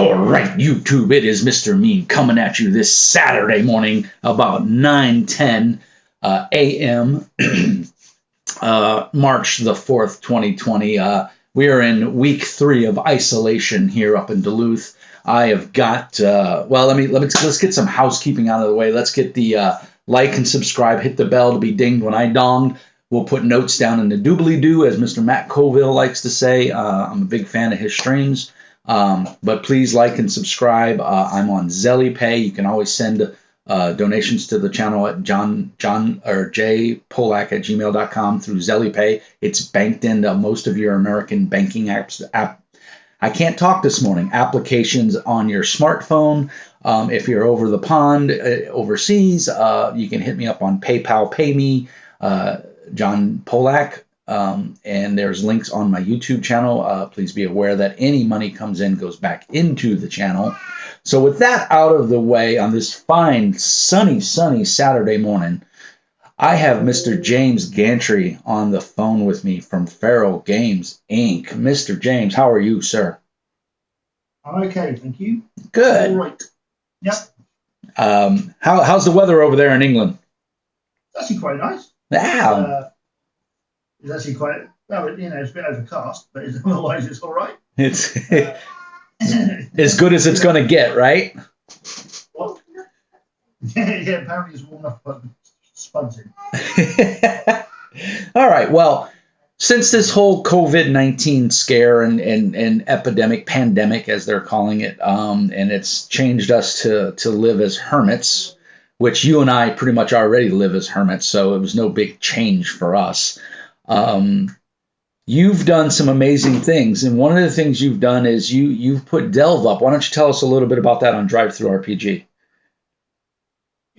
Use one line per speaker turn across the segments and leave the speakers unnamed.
All right, YouTube, it is Mr. Mean coming at you this Saturday morning about 9:10 a.m. March the 4th, 2020. We are in week 3 of isolation here up in Duluth. I have got let's get some housekeeping out of the way. Let's get the like and subscribe, hit the bell to be dinged when I dong. We'll put notes down in the doobly-doo, as Mr. Matt Colville likes to say. I'm a big fan of his streams. But please like and subscribe. I'm on ZellyPay. You can always send donations to the channel at jpolak@gmail.com through ZellyPay. It's banked into most of your American banking apps. I can't talk this morning. Applications on your smartphone. If you're over the pond, overseas, you can hit me up on PayPal, Pay Me, John Polak. And there's links on my YouTube channel. Please be aware that any money comes in goes back into the channel. So with that out of the way, on this fine, sunny Saturday morning, I have Mr. James Gantry on the phone with me from Feral Games Inc. Mr. James, how are you, sir?
I'm okay, thank you.
Good.
All right. Yep.
How's the weather over there in England?
It's actually quite nice.
Wow.
It's actually quite, well, it's a bit overcast, but otherwise it's all right.
It's as good as it's going to get, right?
What? Yeah, apparently it's warm enough to put spuds in.
All right, well, since this whole COVID-19 scare and epidemic, pandemic, as they're calling it, and it's changed us to live as hermits, which you and I pretty much already live as hermits, so it was no big change for us. You've done some amazing things, and one of the things you've done is you've put Delve up. Why don't you tell us a little bit about that on DriveThruRPG?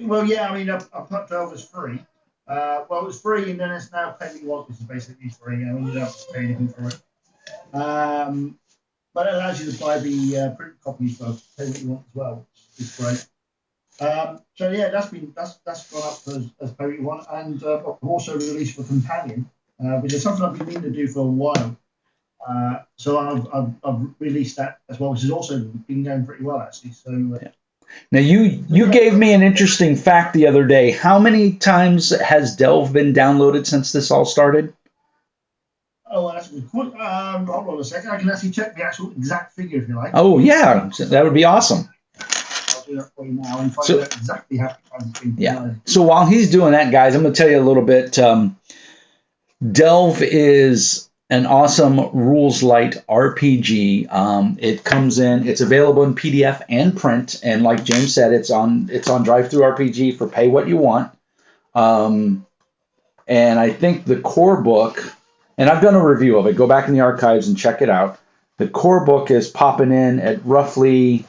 Well, yeah, I mean, I put Delve as free. Well, it was free, and then it's now pay what you want, which is basically free. I mean, you don't have to pay anything for it. But it allows you to buy the print copies for pay what you want as well, which is great. So yeah, that's gone up as pay what you want, and I've also released for Companion. Which is something I've been meaning to do for a while. So I've released that as well, which has also been going pretty well, actually. So
now you gave me an interesting fact the other day. How many times has Delve been downloaded since this all started?
Oh, well, that's a good point. Hold on a second. I can actually check the actual exact figure if you like.
Oh yeah, that would be awesome.
I'll do that for you now and find out exactly how many times it's been downloaded.
So while he's doing that, guys, I'm going to tell you a little bit. Delve is an awesome rules light RPG. It comes in, it's available in PDF and print, and like James said, it's on DriveThruRPG for pay what you want. And I think the core book, and I've done a review of it. Go back in the archives and check it out. The core book is popping in at roughly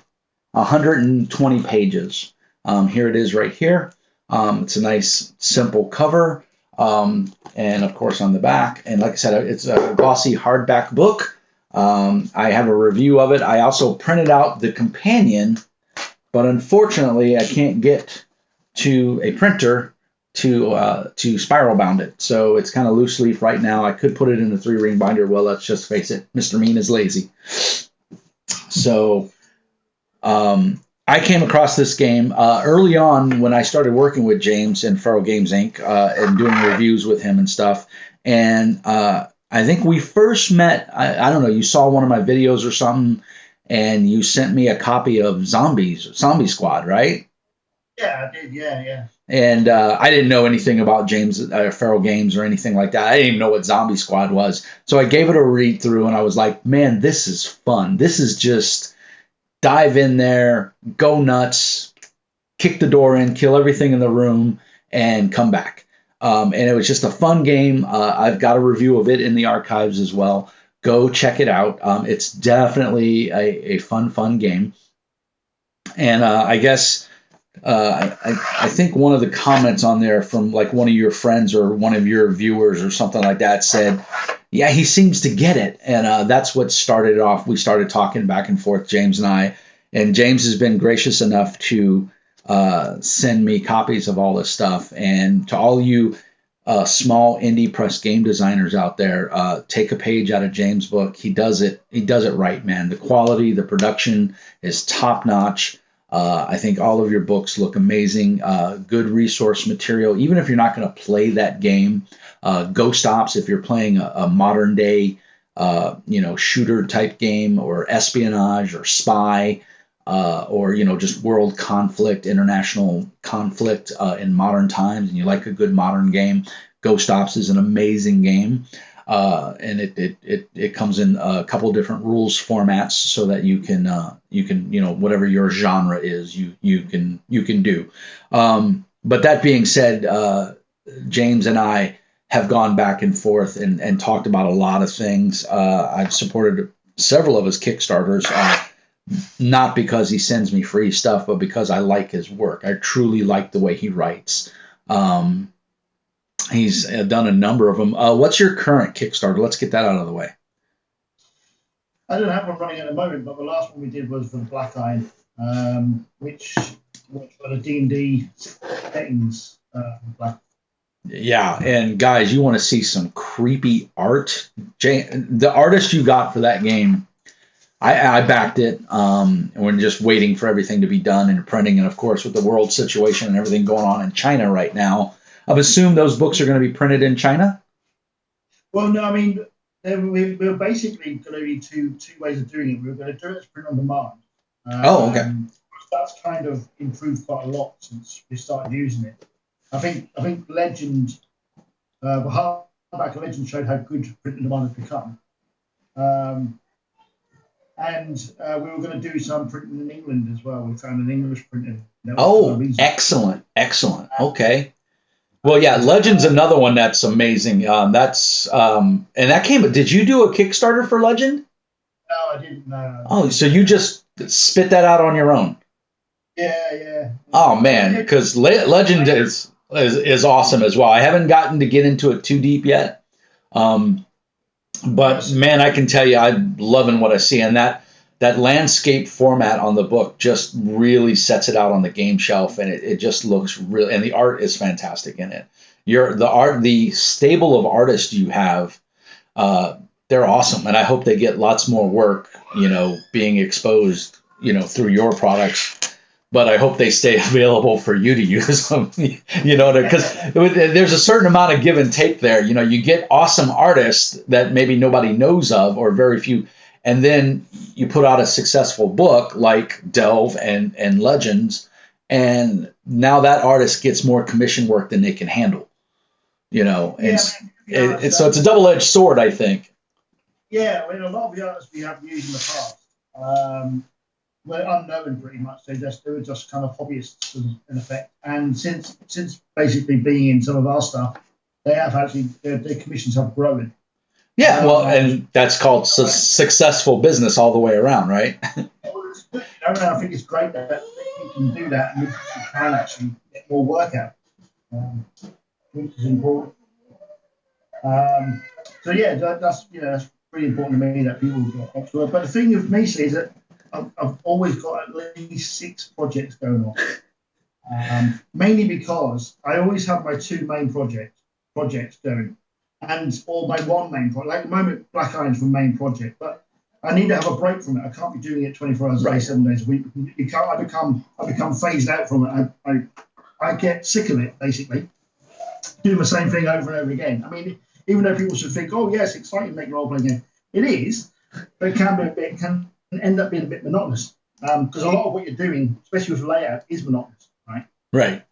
120 pages. Here it is right here. It's a nice simple cover. And of course on the back, and like I said, it's a glossy hardback book. I have a review of it. I also printed out the companion, but unfortunately I can't get to a printer to spiral bound it. So it's kind of loose leaf right now. I could put it in a 3-ring binder. Well, let's just face it, Mr. Mean is lazy. So I came across this game early on when I started working with James in Feral Games Inc. And doing reviews with him and stuff. And I think we first met, I don't know, you saw one of my videos or something, and you sent me a copy of Zombie Squad, right?
Yeah, I did, yeah.
And I didn't know anything about James Feral Games or anything like that. I didn't even know what Zombie Squad was. So I gave it a read through, and I was like, man, this is fun. This is just dive in there, go nuts, kick the door in, kill everything in the room, and come back. And it was just a fun game. I've got a review of it in the archives as well. Go check it out. It's definitely a fun game. And I guess I think one of the comments on there from like one of your friends or one of your viewers or something like that said, yeah, he seems to get it. And that's what started it off. We started talking back and forth, James and I. And James has been gracious enough to send me copies of all this stuff. And to all you small indie press game designers out there, take a page out of James' book. He does it right, man. The quality, the production is top notch. I think all of your books look amazing. Good resource material, even if you're not going to play that game. Ghost Ops, if you're playing a modern day, shooter type game, or espionage or spy, or just world conflict, international conflict in modern times, and you like a good modern game, Ghost Ops is an amazing game. And it comes in a couple different rules formats so that you can whatever your genre is, you can do. But that being said, James and I have gone back and forth and talked about a lot of things. I've supported several of his Kickstarters, not because he sends me free stuff, but because I like his work. I truly like the way he writes. He's done a number of them. What's your current Kickstarter? Let's get that out of the way.
I don't have one running at the moment, but the last one we did was for the Black Iron, which was for the D&D settings.
Yeah, and guys, you want to see some creepy art? The artist you got for that game, I backed it. And we're just waiting for everything to be done and printing. And of course, with the world situation and everything going on in China right now, I've assumed those books are going to be printed in China?
Well, no, I mean, we're basically going to be two ways of doing it. We're going to do it as print on demand.
Okay.
That's kind of improved quite a lot since we started using it. I think Legend, the hardback Legend showed how good print on demand has become. And we were going to do some printing in England as well. We found an English printer.
Excellent. Okay. Well, yeah, Legend's another one that's amazing. And that came. Did you do a Kickstarter for Legend?
No, I didn't. No.
Oh, so you just spit that out on your own?
Yeah.
Oh man, because Legend is awesome as well. I haven't gotten to get into it too deep yet, but man, I can tell you, I'm loving what I see, and that landscape format on the book just really sets it out on the game shelf, and it just looks real, and the art is fantastic in it. The stable of artists you have, they're awesome, and I hope they get lots more work, being exposed, through your products. But I hope they stay available for you to use them, because there's a certain amount of give and take there. You get awesome artists that maybe nobody knows of, or very few, and then you put out a successful book like Delve and Legends, and now that artist gets more commission work than they can handle. So it's a double-edged sword, I think.
Yeah, I mean, a lot of the artists we have used in the past were unknown pretty much. They were just kind of hobbyists in effect. And since basically being in some of our stuff, they have actually their commissions have grown.
Yeah, and that's called successful business all the way around, right?
I think it's great that you can do that, and you can actually get more work out, which is important. So yeah, that's really important to me that people get extra work. But the thing with me is that I've always got at least 6 projects going on, mainly because I always have my 2 main projects going, or my 1 main project. Like at the moment, Black Iron's my main project, but I need to have a break from it. I can't be doing it 24 hours a day, 7 days a week. I become phased out from it. I get sick of it, basically, doing the same thing over and over again. I mean, even though people should think, oh yes, exciting, make a role playing game. It is, but it can end up being a bit monotonous, because a lot of what you're doing, especially with layout, is monotonous, right?
Right.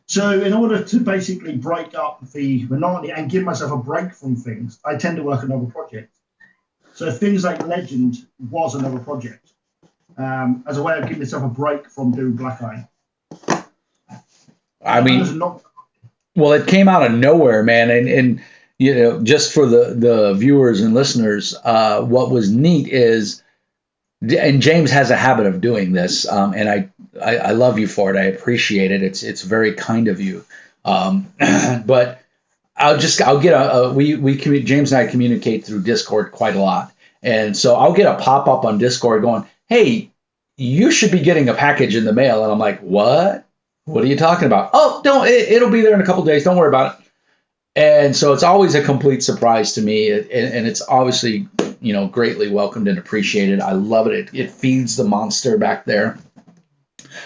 So in order to basically break up the monotony and give myself a break from things, I tend to work on other projects. So things like Legend was another project, as a way of giving myself a break from doing Black Iron.
I mean, well, it came out of nowhere, man, and just for the viewers and listeners, what was neat is, and James has a habit of doing this, and I love you for it. I appreciate it. It's very kind of you. But I'll get James and I communicate through Discord quite a lot, and so I'll get a pop up on Discord going, "Hey, you should be getting a package in the mail," and I'm like, "What?" What are you talking about? Oh, don't. It'll be there in a couple days. Don't worry about it. And so it's always a complete surprise to me, and it's obviously, greatly welcomed and appreciated. I love it. It feeds the monster back there.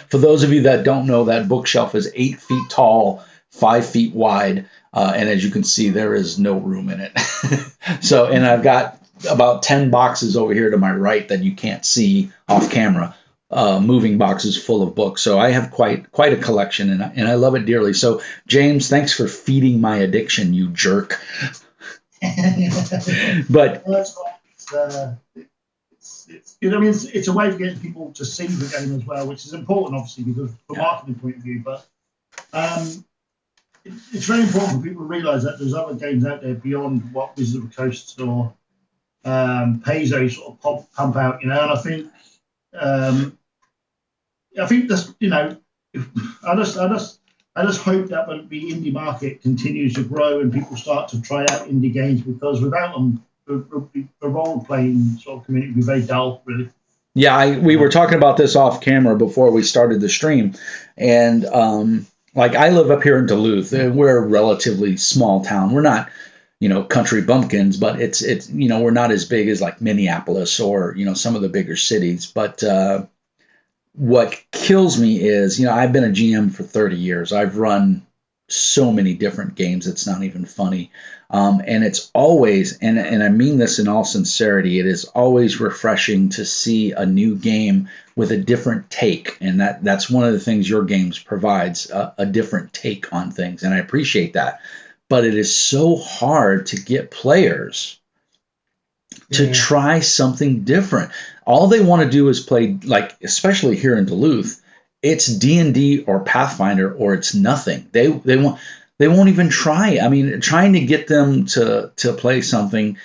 For those of you that don't know, that bookshelf is 8 feet tall, 5 feet wide, and as you can see, there is no room in it. So, and I've got about 10 boxes over here to my right that you can't see off camera, moving boxes full of books. So I have quite a collection, and I love it dearly. So James, thanks for feeding my addiction, you jerk. But
it's a way of getting people to see the game as well, which is important, obviously, because from a marketing point of view. But it's very important for people to realise that there's other games out there beyond what Wizards of the Coast or Paizo sort of pump out, And I think that's, I just hope that the indie market continues to grow and people start to try out indie games, because without them, the role-playing sort of community would be very dull, really.
Yeah, we were talking about this off camera before we started the stream, and I live up here in Duluth. We're a relatively small town. We're not, country bumpkins, but it's we're not as big as like Minneapolis or some of the bigger cities. But what kills me is, I've been a GM for 30 years. I've run so many different games. It's not even funny. And it's always, and I mean this in all sincerity, it is always refreshing to see a new game with a different take. And that's one of the things your games provides, a different take on things. And I appreciate that. But it is so hard to get players to try something different. All they want to do is play, especially here in Duluth, it's D&D or Pathfinder or it's nothing. They won't even try. I mean, trying to get them to play something.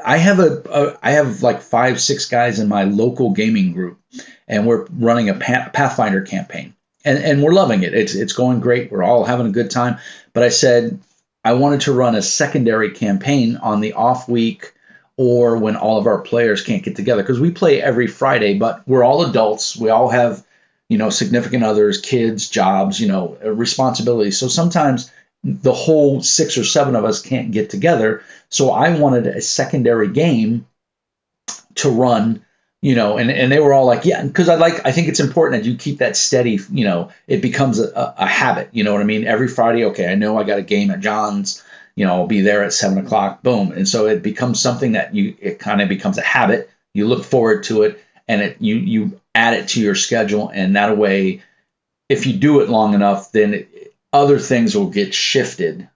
I have like 5-6 guys in my local gaming group, and we're running a Pathfinder campaign, and we're loving it. It's going great. We're all having a good time. But I said I wanted to run a secondary campaign on the off week or when all of our players can't get together, because we play every Friday, but we're all adults. We all have significant others, kids, jobs, responsibilities. So sometimes the whole 6 or 7 of us can't get together. So I wanted a secondary game to run, and they were all like, yeah, because I think it's important that you keep that steady, it becomes a habit. You know what I mean? Every Friday, okay, I know I got a game at John's, I'll be there at 7:00, boom. And so it becomes something that it kind of becomes a habit. You look forward to it, and you add it to your schedule. And that way, if you do it long enough, then other things will get shifted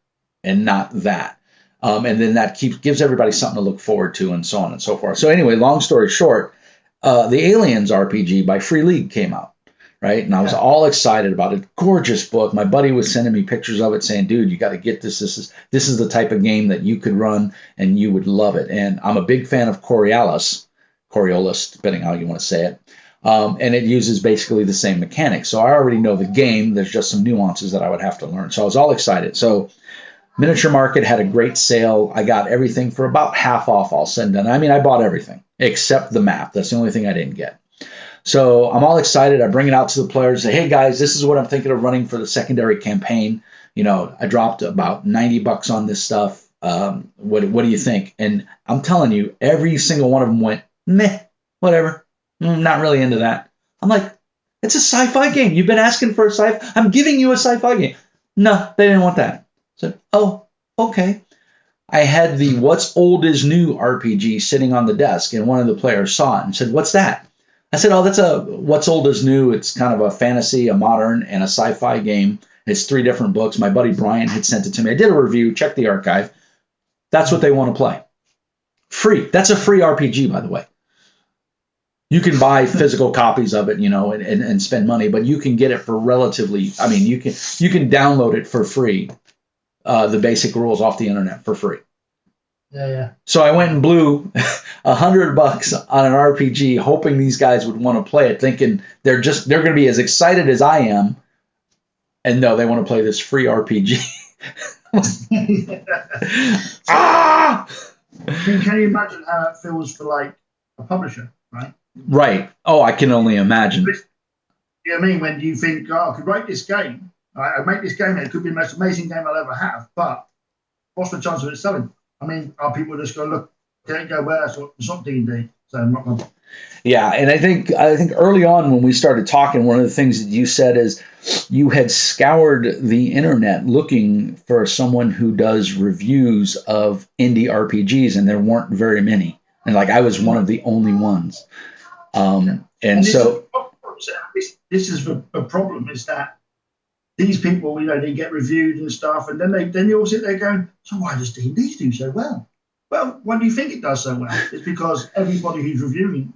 and not that. And then that gives everybody something to look forward to, and so on and so forth. So anyway, long story short, the Aliens RPG by Free League came out, right? And I was all excited about it. Gorgeous book. My buddy was sending me pictures of it saying, dude, you got to get this. This is the type of game that you could run and you would love it. And I'm a big fan of Coriolis, depending how you want to say it. And it uses basically the same mechanics. So I already know the game. There's just some nuances that I would have to learn. So I was all excited. So Miniature Market had a great sale. I got everything for about half off, all said and done. I mean, I bought everything except the map. That's the only thing I didn't get. So I'm all excited. I bring it out to the players, say, hey, guys, this is what I'm thinking of running for the secondary campaign. I dropped about $90 on this stuff. What do you think? And I'm telling you, every single one of them went, meh, whatever. Not really into that. I'm like, it's a sci-fi game. You've been asking for a sci-fi. I'm giving you a sci-fi game. No, they didn't want that. I said, oh, okay. I had the What's Old is New RPG sitting on the desk, and one of the players saw it and said, what's that? I said, oh, that's a What's Old is New. It's kind of a fantasy, a modern, and a sci-fi game. It's 3 different books. My buddy Brian had sent it to me. I did a review. Check the archive. That's what they want to play. Free. That's a free RPG, by the way. You can buy physical copies of it, and spend money, but you can get it for relatively. I mean, you can download it for free. The basic rules off the internet for free.
Yeah.
So I went and blew $100 on an RPG, hoping these guys would want to play it, thinking they're going to be as excited as I am. And no, they want to play this free RPG.
Ah! Can you imagine how it feels for like a publisher, right?
Right. Oh, I can only imagine.
You know what I mean? When you think, oh, I could write this game, I make this game, it could be the most amazing game I'll ever have, but what's the chance of it selling? I mean, are people just going to look at it and go, well, it's not D&D, so I'm not going to.
Yeah, and I think early on when we started talking, one of the things that you said is you had scoured the internet looking for someone who does reviews of indie RPGs, and there weren't very many. And like I was one of the only ones. And so
this is the problem is that these people, they get reviewed and stuff, and then you all sit there going, so why does D&D do so well? Well, why do you think it does so well? It's because everybody who's reviewing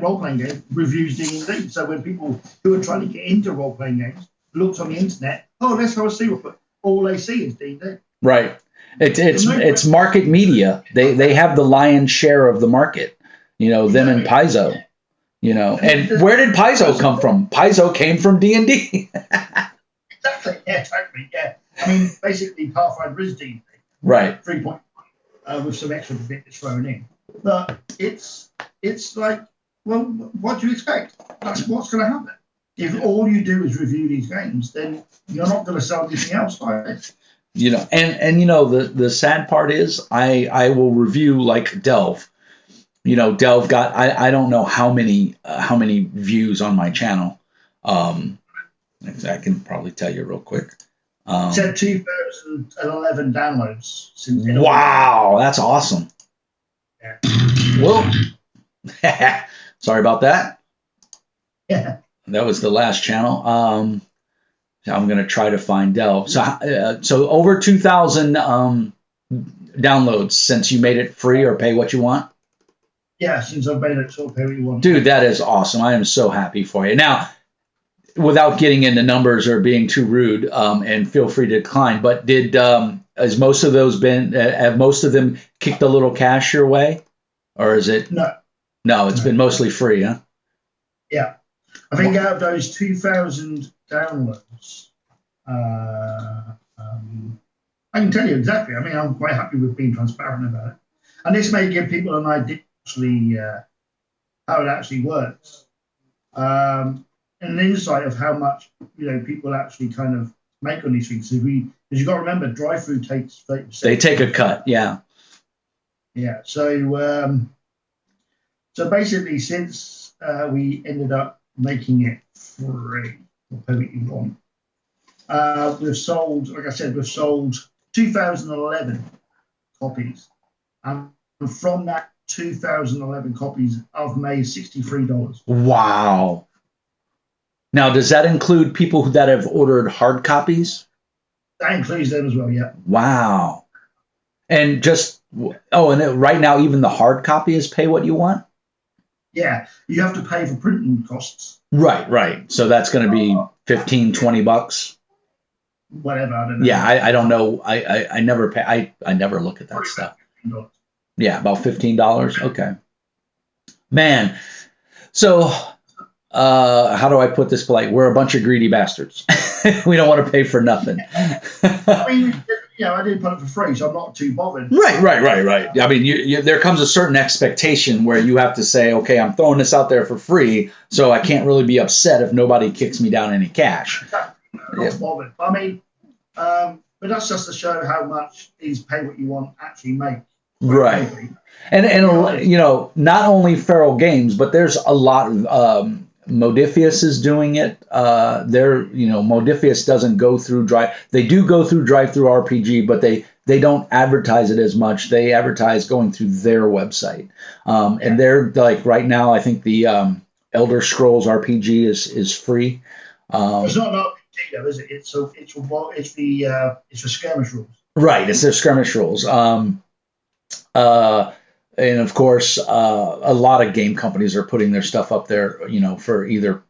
role-playing games reviews D&D. So when people who are trying to get into role-playing games looks on the internet, let's go and see what, all they see is D&D.
Right. It's market media. They have the lion's share of the market. Them and Paizo. And where did Paizo come from? Paizo came from D&D.
Exactly. Yeah, totally. Yeah. I mean, basically, Pathfinder is D&D.
Right.
3.0 with some extra bits thrown in. But it's like, well, what do you expect? That's what's going to happen. If all you do is review these games, then you're not going to sell anything else, right?
The sad part is I will review like Delve. Delve got I don't know how many views on my channel. I can probably tell you real quick.
It's had 2011 downloads.
Wow, that's awesome.
Yeah.
Well, sorry about that.
Yeah.
That was the last channel. I'm going to try to find Delve. So over 2,000 downloads since you made it free or pay what you want.
Yeah, since I've made it sort of pay what you want.
Dude, that is awesome. I am so happy for you. Now, without getting into numbers or being too rude, and feel free to decline, but have most of them kicked a little cash your way? Or is it? No, it's been mostly free, huh?
Yeah. I think out of those 2,000 downloads, I can tell you exactly. I mean, I'm quite happy with being transparent about it. And this may give people an idea how it actually works. And an insight of how much, people actually kind of make on these things. Because you've got to remember, drive-through takes 30%.
They take a cut, yeah.
Yeah, so basically, since we ended up making it free, or pay what you want, we've sold 2011 copies. And from that 2011 copies, I've made $63.
Wow. Now, does that include people that have ordered hard copies?
That includes them as well, yeah.
Wow. And right now, even the hard copy is pay what you want?
Yeah, you have to pay for printing costs.
Right. So that's going to be $15-$20.
Whatever, I don't know.
Yeah, I don't know. I never pay. I never look at that stuff.
$15.
Yeah, about $15. Okay. Man, so how do I put this polite? We're a bunch of greedy bastards. We don't want to pay for nothing.
I mean, I didn't put it for free, so I'm not too bothered.
Right. I mean, there comes a certain expectation where you have to say, okay, I'm throwing this out there for free, so I can't really be upset if nobody kicks me down any cash.
I'm not bothered. I mean, but that's just to show how much these pay what you want actually make.
Right. And not only Feral Games, but there's a lot of Modifius is doing it. Modifius doesn't go through they do go through drive-through RPG, but they don't advertise it as much. They advertise going through their website. And they're like right now, I think the Elder Scrolls RPG is free.
It's not an RPG though, is it? It's the skirmish rules.
Right, it's their skirmish rules. And of course, a lot of game companies are putting their stuff up there, for either,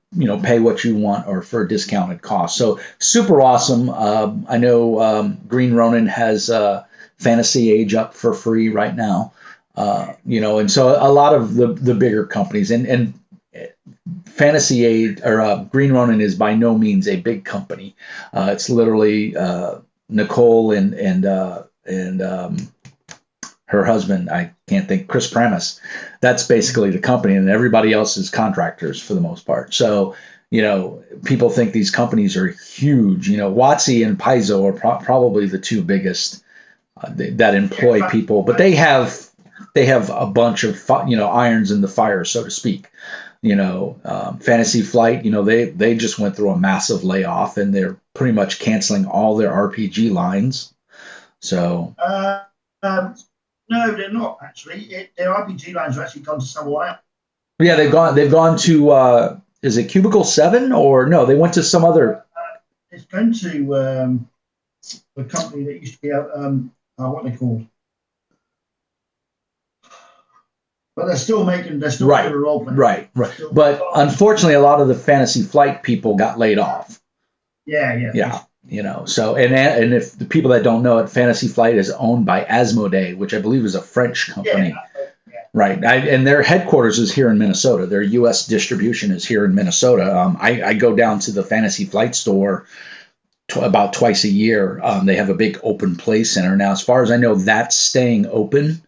pay what you want or for a discounted cost. So super awesome. I know Green Ronin has Fantasy Age up for free right now. And so a lot of the bigger companies and Fantasy Age or Green Ronin is by no means a big company. It's literally Nicole and her husband, I can't think, Chris Pramis. That's basically the company, and everybody else is contractors for the most part. So, people think these companies are huge. WotC and Paizo are probably the two biggest that employ people, but they have a bunch of irons in the fire, so to speak. Fantasy Flight, they just went through a massive layoff and they're pretty much canceling all their RPG lines. So
no, they're not actually. Their RPG lines are actually gone to somewhere else.
yeah, they've gone to is it Cubicle 7 or no? They went to some other.
It's going to the company that used to be what are they called? But they're still making doing a role play.
Right. But unfortunately, a lot of the Fantasy Flight people got laid off.
Yeah.
So and if the people that don't know it, Fantasy Flight is owned by Asmodee, which I believe is a French company.
Yeah.
Right. And their headquarters is here in Minnesota. Their U.S. distribution is here in Minnesota. I go down to the Fantasy Flight store about twice a year. They have a big open play center. Now, as far as I know, that's staying open.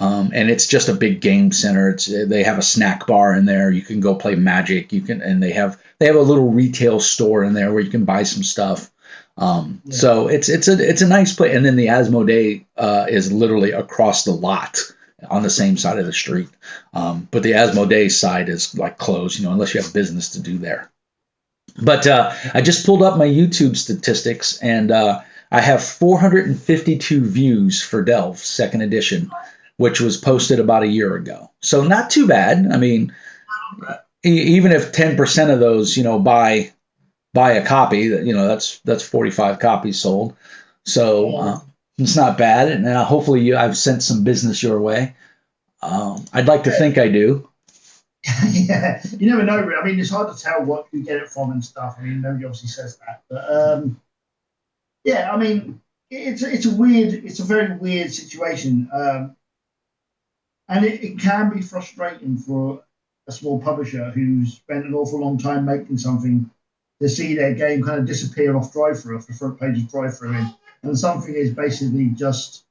And it's just a big game center. They have a snack bar in there. You can go play Magic. And they have a little retail store in there where you can buy some stuff. So it's a nice place. And then the Asmodee is literally across the lot on the same side of the street. But the Asmodee side is like closed, unless you have business to do there. But I just pulled up my YouTube statistics, and I have 452 views for Delve 2nd edition, which was posted about a year ago. So not too bad. I mean, even if 10% of those, buy a copy, that's 45 copies sold. So it's not bad. And hopefully I've sent some business your way. I'd like to think I do.
Yeah, you never know. I mean, it's hard to tell what you get it from and stuff. I mean, nobody obviously says that, but yeah, I mean, it's a very weird situation, and it can be frustrating for a small publisher who's spent an awful long time making something to see their game kind of disappear off drive-through, off the front page of drive-through, and something is basically just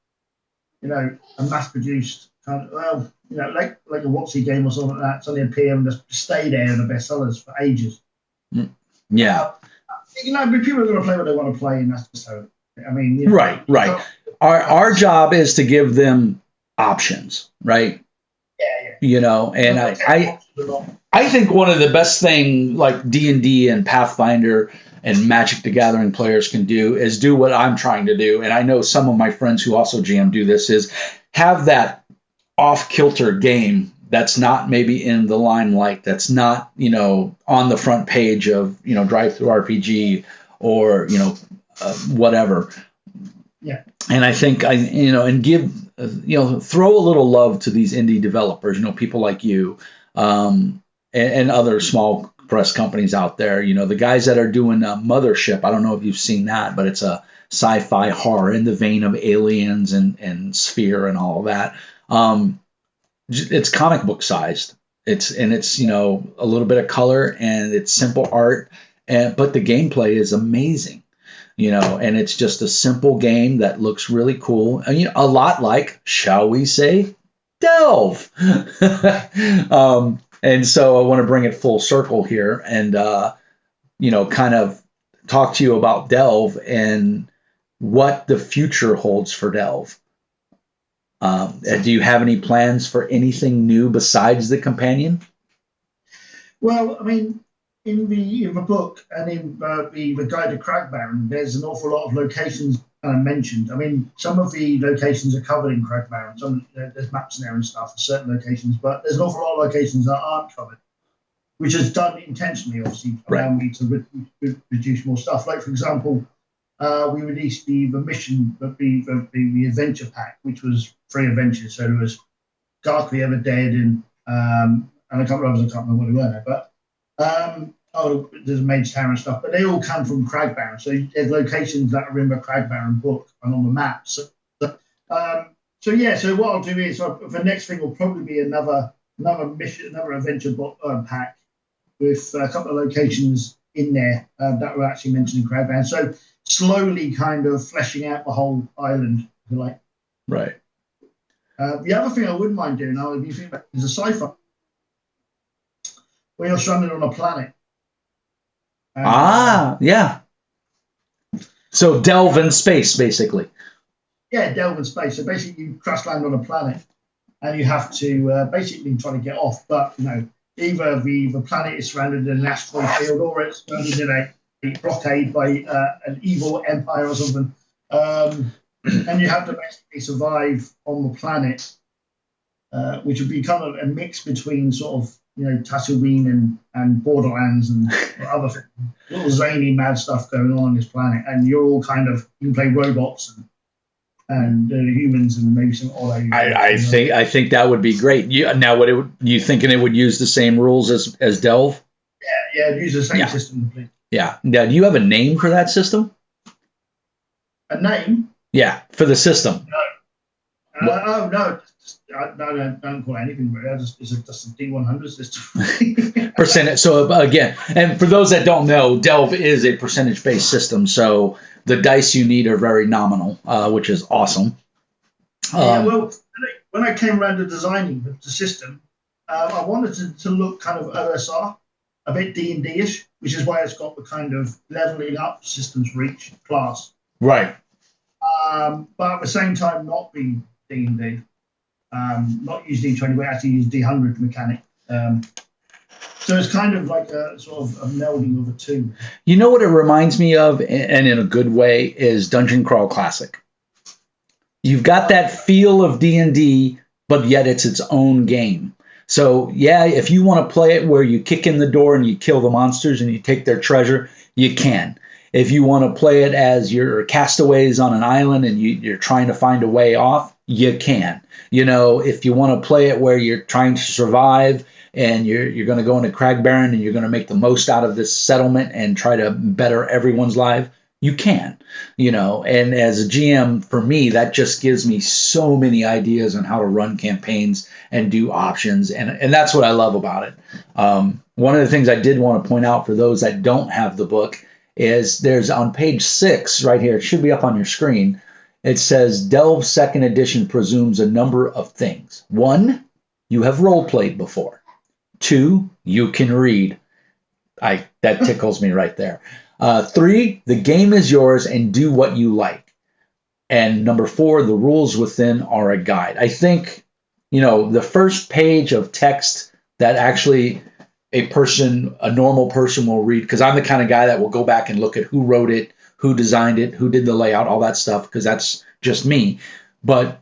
a mass-produced kind of like a WotC game or something like that. Suddenly appear and just stay there in the bestsellers for ages.
Yeah.
People are going to play what they want to play, and that's just how. I mean,
right. Our job is to give them options, right?
Yeah.
And I think one of the best thing like D&D and Pathfinder and Magic the Gathering players can do is do what I'm trying to do. And I know some of my friends who also GM do this, is have that off-kilter game that's not maybe in the limelight, that's not, on the front page of, Drive-Thru RPG or, whatever.
Yeah.
And I think and give, throw a little love to these indie developers, people like you, and other small press companies out there. The guys that are doing Mothership. I don't know if you've seen that, but it's a sci-fi horror in the vein of Aliens and Sphere and all of that. It's comic book sized. It's a little bit of color and it's simple art, but the gameplay is amazing. And it's just a simple game that looks really cool. And, a lot like, shall we say, Delve. And so I want to bring it full circle here and, kind of talk to you about Delve and what the future holds for Delve. Do you have any plans for anything new besides the companion?
Well, I mean, in the book and in the Guide to Cragbaron, there's an awful lot of locations mentioned. I mean, some of the locations are covered in Cragbaron. There's maps in there and stuff for certain locations, but there's an awful lot of locations that aren't covered, which is done intentionally, obviously, allow me to reduce more stuff. Like, for example, we released the mission, the adventure pack, which was 3 adventures. So there was Darkly Ever Dead and a couple of others. I can't remember what they were now, but there's Mage Tower and stuff. But they all come from Cragbaron. So there's locations that are in the Cragbaron book and on the maps. So what I'll do is the next thing will probably be another mission, another adventure book pack with a couple of locations in there that were actually mentioned in Cragbaron. So slowly kind of fleshing out the whole island, if you like.
Right.
The other thing I wouldn't mind doing, I would be thinking about, is a sci-fi where you're stranded on a planet
Yeah. So delve in space, basically.
Yeah, delve in space. So basically, you crash land on a planet, and you have to basically try to get off. But either the planet is surrounded in an asteroid field, or it's surrounded in a blockade by an evil empire or something. And you have to basically survive on the planet, which would be kind of a mix between sort of Tatooine and Borderlands and other things. Little zany mad stuff going on this planet, and you're all kind of, you can play robots and humans and maybe some odd aliens.
I think that would be great. You thinking it would use the same rules as Delve?
Yeah, use the same system.
Yeah. Now, do you have a name for that system?
A name?
Yeah, for the system.
No. No, don't call it anything. It's just a D100 system.
Percentage. So again, and for those that don't know, Delve is a percentage-based system. So the dice you need are very nominal, which is awesome.
Well, when I came around to designing the system, I wanted to look kind of OSR, a bit D&D-ish, which is why it's got the kind of leveling up systems for each class.
Right.
But at the same time, not being D&D. Not use D20, but actually use D100 mechanic. So it's kind of like a sort of a melding of the two.
You know what it reminds me of, and in a good way, is Dungeon Crawl Classic. You've got that feel of D&D, but yet it's its own game. So yeah, if you want to play it where you kick in the door and you kill the monsters and you take their treasure, you can. If you want to play it as you're castaways on an island and you're trying to find a way off, you can. If you want to play it where you're trying to survive and you're going to go into Cragbaron and you're going to make the most out of this settlement and try to better everyone's life, you can. And as a GM, for me, that just gives me so many ideas on how to run campaigns and do options. And that's what I love about it. One of the things I did want to point out for those that don't have the book is there's on page 6 right here, it should be up on your screen. It says Delve 2nd edition presumes a number of things. 1, you have role played before. 2, you can read. That tickles me right there. 3, the game is yours and do what you like. And number 4, the rules within are a guide. I think, the first page of text that actually a normal person will read, because I'm the kind of guy that will go back and look at who wrote it, who designed it, who did the layout, all that stuff, because that's just me. But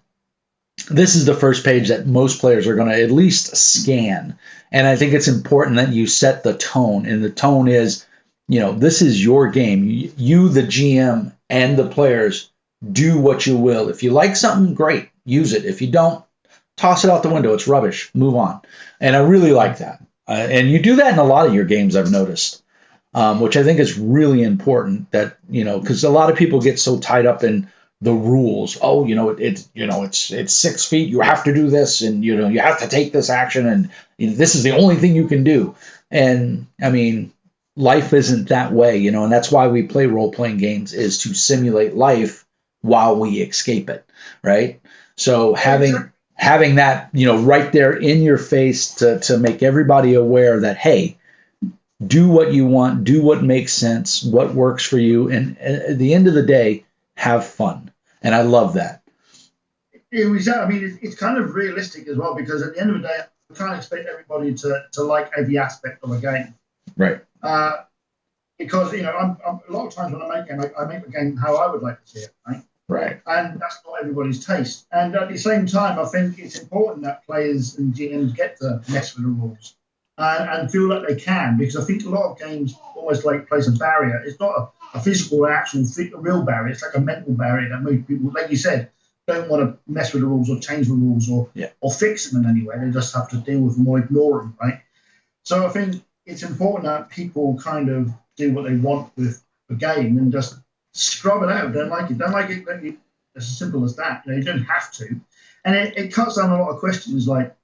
this is the first page that most players are going to at least scan. And I think it's important that you set the tone. And the tone is, this is your game. You, the GM, and the players, do what you will. If you like something, great, use it. If you don't, toss it out the window. It's rubbish. Move on. And I really like that. And you do that in a lot of your games, I've noticed, which I think is really important. That because a lot of people get so tied up in the rules. Oh, it's 6 feet. You have to do this, and you have to take this action, and this is the only thing you can do. And I mean, life isn't that way, and that's why we play role-playing games, is to simulate life while we escape it, right? So having that, right there in your face to make everybody aware that, hey, do what you want, do what makes sense, what works for you, and at the end of the day, have fun. And I love that.
It's kind of realistic as well, because at the end of the day, we can't expect everybody to like every aspect of a game.
Right.
Because, I'm a lot of times when I make a game, I make a game how I would like to see it, right?
Right.
And that's not everybody's taste. And at the same time, I think it's important that players and GMs get to mess with the rules and feel like they can, because I think a lot of games almost like place a barrier. It's not a physical, actual, real barrier. It's like a mental barrier that most people, like you said, don't want to mess with the rules or change the rules or fix them in any way. They just have to deal with them or ignore them, right? So I think it's important that people kind of do what they want with the game and just scrub it out. Don't like it. It's as simple as that. You don't have to. And it cuts down a lot of questions like,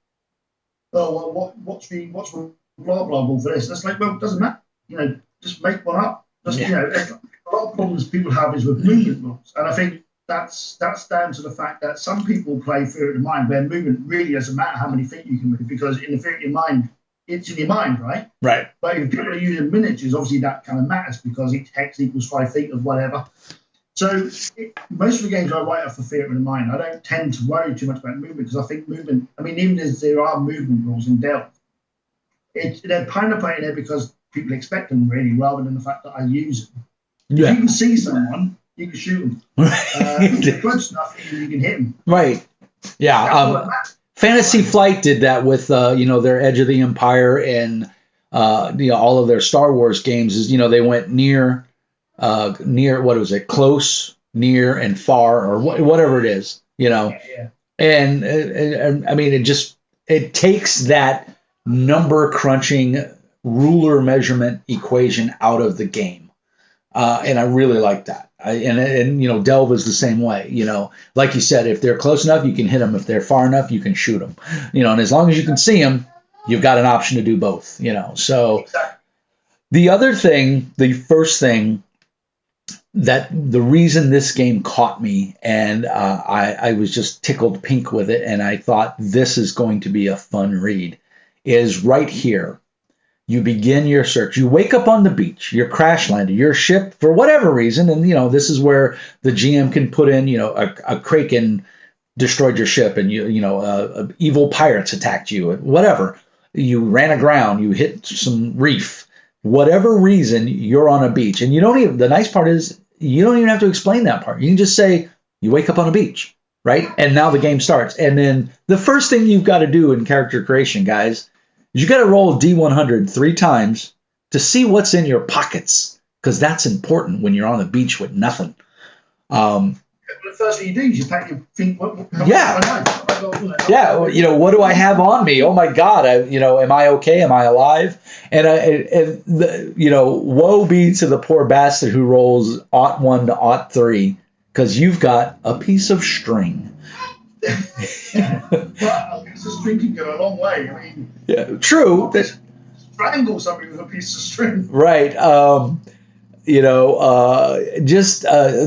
oh, well, what's blah blah blah for this? That's like, well, it doesn't matter. Just make one up. A lot of problems people have is with movement rules, and I think that's down to the fact that some people play Theatre of the Mind, where movement really doesn't matter how many feet you can move, because in the Theatre of the Mind it's in your mind, right?
Right.
But if people are using miniatures, obviously that kind of matters because each hex equals 5 feet of whatever. So most of the games I write are for theatre of the mind. I don't tend to worry too much about movement because I think movement, I mean, even as there are movement rules in Delve, they're kind of put in there because people expect them really, rather than the fact that I use them.
Yeah.
If you can see someone, you can shoot them. If you're close enough, you can hit them.
Right. Yeah. Fantasy Flight did that with their Edge of the Empire and all of their Star Wars games. Is they went near what was it, close, near, and far, or whatever it is.
Yeah.
And I mean, it takes that number crunching ruler measurement equation out of the game, and I really like that. And Delve is the same way. Like you said, if they're close enough, you can hit them. If they're far enough, you can shoot them. And as long as you can see them, you've got an option to do both. So
exactly.
The first thing that the reason this game caught me, and I was just tickled pink with it, and I thought this is going to be a fun read, is right here. You begin your search. You wake up on the beach. You're crash landed. Your ship, for whatever reason, and this is where the GM can put in, a kraken destroyed your ship, and evil pirates attacked you. Whatever. You ran aground. You hit some reef. Whatever reason, you're on a beach, and you don't even. The nice part is you don't even have to explain that part. You can just say you wake up on a beach, right? And now the game starts. And then the first thing you've got to do in character creation, guys, you got to roll D100 3 times to see what's in your pockets, because that's important when you're on the beach with nothing.
The first thing you do is you pack your feet.
Yeah. What do I have on me? Oh my God. Am I okay? Am I alive? And woe be to the poor bastard who rolls aught 1 to aught 3, because you've got a piece of string.
But a piece of string can go a long way. I mean,
yeah, true.
Strangle somebody with a piece of string.
Right. And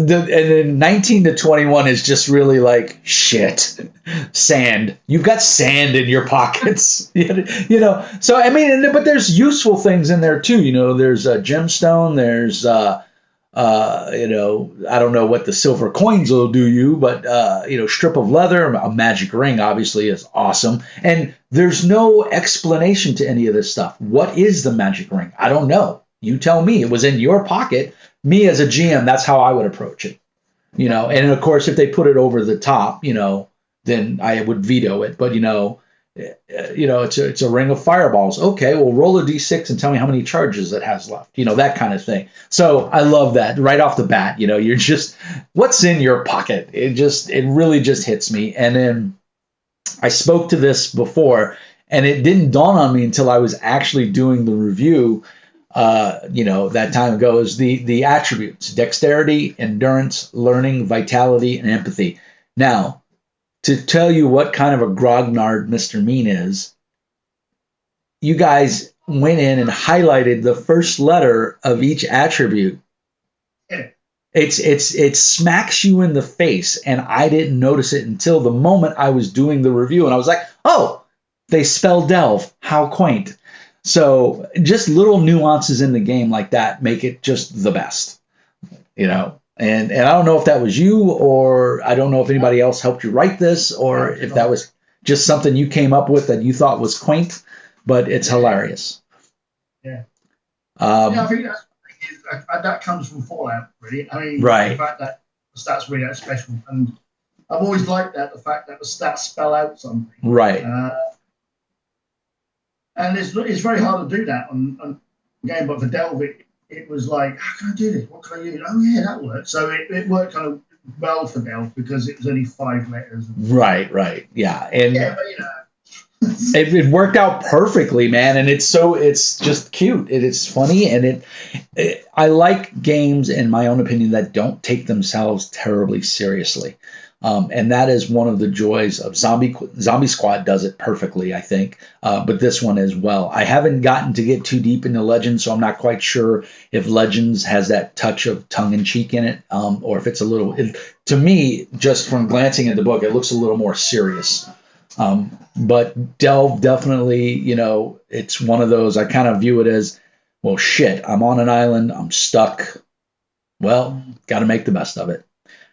then 19 to 21 is just really like shit. Sand. You've got sand in your pockets. So I mean, but there's useful things in there too. There's a gemstone. There's I don't know what the silver coins will do you, but strip of leather, a magic ring obviously is awesome. And there's no explanation to any of this stuff. What is the magic ring? I don't know. You tell me. It was in your pocket. Me as a GM, that's how I would approach it. And of course, if they put it over the top, then I would veto it. But it's a ring of fireballs. Okay, well, roll a d6 and tell me how many charges it has left. That kind of thing. So I love that right off the bat. You're just, what's in your pocket? It really just hits me. And then I spoke to this before, and it didn't dawn on me until I was actually doing the review. That time ago, is the attributes: dexterity, endurance, learning, vitality, and empathy. Now, to tell you what kind of a grognard Mr. Mean is, you guys went in and highlighted the first letter of each attribute. It smacks you in the face, and I didn't notice it until the moment I was doing the review, and I was like, oh, they spell delve. How quaint. So just little nuances in the game like that make it just the best, And I don't know if that was you, or I don't know if anybody else helped you write this, or if that was just something you came up with that you thought was quaint, but it's hilarious.
Yeah. I think that comes from Fallout, really. I mean,
right.
The fact that the stats really that special, and I've always liked that, the fact that the stats spell out something.
Right.
And it's very hard to do that on game, but for Delve, it was like, how can I do this? What can I use? Oh yeah, that worked. So it worked kind of well for Delve because it was only 5 letters.
Right. Yeah. And
but
it worked out perfectly, man. And it's just cute. It's funny, and I like games, in my own opinion, that don't take themselves terribly seriously. And that is one of the joys of Zombie Squad. Does it perfectly, I think, but this one as well. I haven't gotten to get too deep into Legends, so I'm not quite sure if Legends has that touch of tongue-in-cheek in it, or if it's a little. To me, just from glancing at the book, it looks a little more serious. But Delve definitely, it's one of those, I kind of view it as, well, shit, I'm on an island, I'm stuck. Well, got to make the best of it,